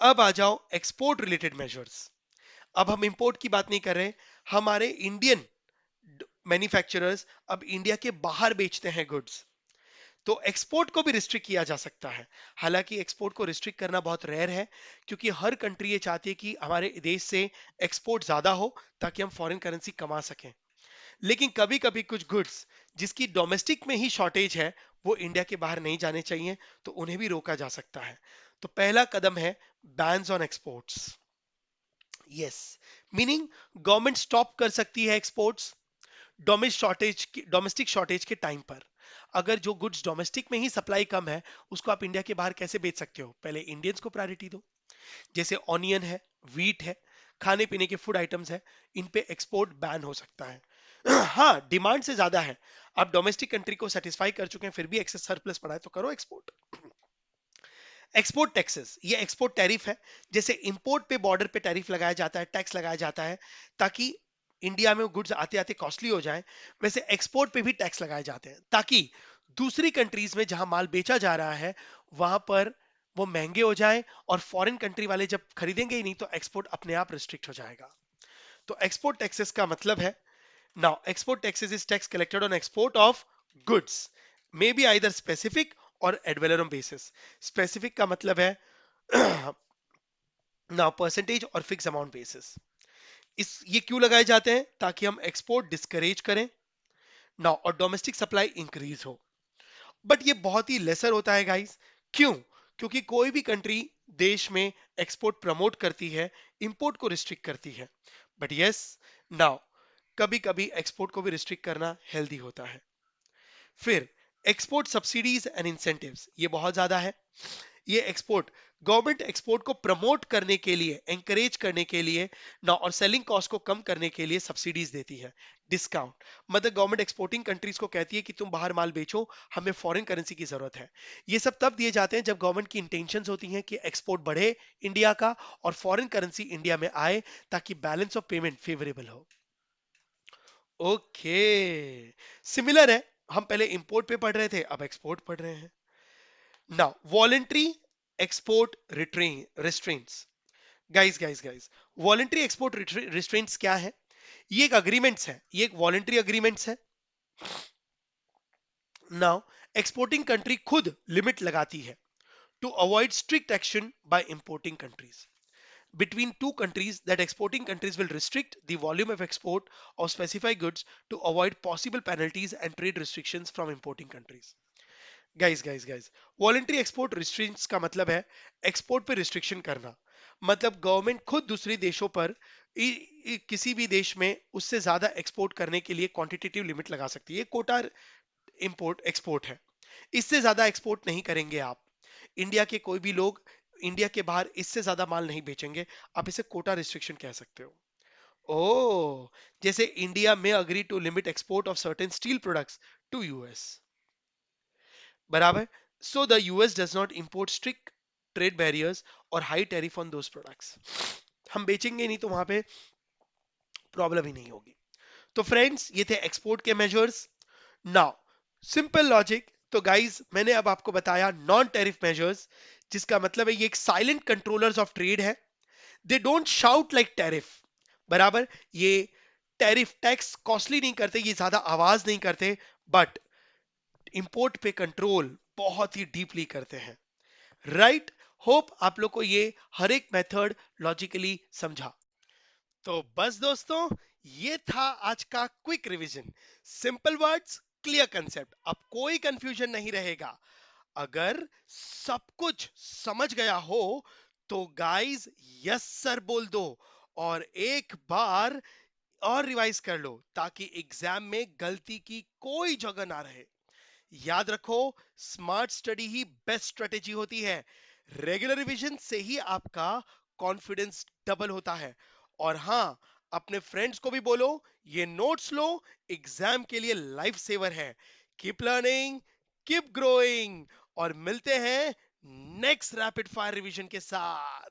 Speaker 1: अब आ जाओ एक्सपोर्ट रिलेटेड मेजर्स. अब हम इंपोर्ट की बात नहीं कर रहे, हमारे इंडियन मैन्युफैक्चरर्स अब इंडिया के बाहर बेचते हैं गुड्स, तो एक्सपोर्ट को भी रिस्ट्रिक्ट किया जा सकता है. हालांकि एक्सपोर्ट को रिस्ट्रिक्ट करना बहुत रेयर है, क्योंकि हर कंट्री ये चाहती है कि हमारे देश से एक्सपोर्ट ज्यादा हो ताकि हम फॉरेन करेंसी कमा सकें. लेकिन कभी कभी कुछ गुड्स जिसकी डोमेस्टिक में ही शॉर्टेज है, वो इंडिया के बाहर नहीं जाने चाहिए, तो उन्हें भी रोका जा सकता है. तो पहला कदम है bans on exports. Yes, meaning government stop कर सकती है एक्सपोर्ट्स डोमेस्टिक शॉर्टेज के टाइम पर. अगर जो गुड्स डोमेस्टिक में ही सप्लाई कम है, उसको आप इंडिया के बाहर कैसे बेच सकते हो? पहले इंडियंस को प्रायोरिटी दो. जैसे ऑनियन है, वीट है, खाने पीने के फूड आइटम्स है, इन पे एक्सपोर्ट बैन हो सकता है. हाँ, डिमांड से ज्यादा है। आप डोमेस्टिक कंट्री को सेटिस्फाई कर चुके हैं, फिर भी एक्सेस सरप्लस पड़ा है, तो करो एक्सपोर्ट। एक्सपोर्ट टैक्सेस, ये एक्सपोर्ट टैरिफ है। जैसे इंपोर्ट पे बॉर्डर पे टैरिफ लगाया जाता है, टैक्स लगाया जाता है, ताकि इंडिया में गुड्स आते आते कॉस्टली हो जाए, वैसे एक्सपोर्ट पे भी टैक्स लगाए जाते हैं, ताकि दूसरी कंट्रीज में जहां माल बेचा जा रहा है वहां पर वो महंगे हो जाए, और फॉरेन कंट्री वाले जब खरीदेंगे ही नहीं तो एक्सपोर्ट अपने आप रिस्ट्रिक्ट हो जाएगा। तो एक्सपोर्ट टैक्सेस का मतलब है, now export taxes is tax collected on export of goods, may be either specific or ad valorem basis। specific का मतलब है now percentage और फिक्स अमाउंट बेसिस। इस ये क्यों लगाए जाते हैं? ताकि हम एक्सपोर्ट डिस्करेज करें ना, और डोमेस्टिक सप्लाई इंक्रीज हो। बट ये बहुत ही लेसर होता है गाइस। क्यों? क्योंकि कोई भी कंट्री देश में एक्सपोर्ट प्रमोट करती है, इंपोर्ट को रिस्ट्रिक्ट करती है। बट यस, नाउ कभी कभी एक्सपोर्ट को भी रिस्ट्रिक्ट करना हेल्दी होता है। फिर एक्सपोर्ट सब्सिडीज एंड इंसेंटिव्स, ये बहुत ज्यादा है। ये एक्सपोर्ट, गवर्नमेंट एक्सपोर्ट को प्रमोट करने के लिए, एंकरेज करने के लिए ना, और सेलिंग कॉस्ट को कम करने के लिए सब्सिडीज देती है, डिस्काउंट। मतलब गवर्नमेंट एक्सपोर्टिंग कंट्रीज को कहती है कि तुम बाहर माल बेचो, हमें फॉरेन करेंसी की जरूरत है। ये सब तब दिए जाते हैं जब गवर्नमेंट की इंटेंशंस होती हैं कि एक्सपोर्ट बढ़े इंडिया का, और फॉरेन करेंसी इंडिया में आए, ताकि बैलेंस ऑफ पेमेंट फेवरेबल हो। ओके, सिमिलर है। हम पहले इंपोर्ट पे पढ़ रहे थे, अब एक्सपोर्ट पढ़ रहे हैं। Now voluntary export restraints, guys, voluntary export restraints क्या है? ये एक अग्रीमेंट्स है, ये एक वॉलेंट्री अग्रीमेंट्स है। नाउ एक्सपोर्टिंग कंट्री खुद लिमिट लगाती है to avoid strict action by importing countries. Between two countries, that exporting countries will restrict the volume of export of specified goods to avoid possible penalties and trade restrictions from importing countries। Guys, voluntary export restrictions का मतलब है एक्सपोर्ट पे रिस्ट्रिक्शन करना। मतलब गवर्नमेंट खुद दूसरे देशों पर किसी भी देश में उससे ज्यादा एक्सपोर्ट करने के लिए क्वांटिटेटिव लिमिट लगा सकती है। कोटा इंपोर्ट एक्सपोर्ट है, इससे ज्यादा एक्सपोर्ट नहीं करेंगे आप। इंडिया के कोई भी लोग इंडिया के बाहर इससे ज्यादा माल नहीं बेचेंगे। आप इसे कोटा रिस्ट्रिक्शन कह सकते हो। ओ, जैसे इंडिया में agree to limit export of certain steel products to US, बराबर। So the US does not import strict trade barriers और high tariff on those products. हम बेचेंगे नहीं तो वहां पे प्रॉब्लम ही नहीं होगी। तो फ्रेंड्स, ये थे एक्सपोर्ट के मेजर्स। नाउ सिंपल लॉजिक, तो गाइस मैंने अब आपको बताया नॉन टैरिफ मेजर्स, जिसका मतलब है ये एक साइलेंट कंट्रोलर्स ऑफ ट्रेड है। They don't shout like tariff, बराबर। ये टैरिफ टैक्स कॉस्टली नहीं करते, ये ज्यादा आवाज नहीं करते, बट इंपोर्ट पे कंट्रोल बहुत ही डीपली करते हैं। राइट, होप आप लोग को ये हर एक मेथड लॉजिकली समझा। तो बस दोस्तों, ये था आज का quick revision. Simple words, clear concept, अब कोई कंफ्यूजन नहीं रहेगा। अगर सब कुछ समझ गया हो तो गाइस यस सर बोल दो, और एक बार और रिवाइज कर लो, ताकि एग्जाम में गलती की कोई जगह ना रहे। याद रखो, स्मार्ट स्टडी ही बेस्ट स्ट्रेटेजी होती है। रेगुलर रिवीजन से ही आपका कॉन्फिडेंस डबल होता है। और हाँ, अपने फ्रेंड्स को भी बोलो ये नोट्स लो, एग्जाम के लिए लाइफ सेवर है। कीप लर्निंग, कीप ग्रोइंग, और मिलते हैं नेक्स्ट रैपिड फायर रिवीजन के साथ।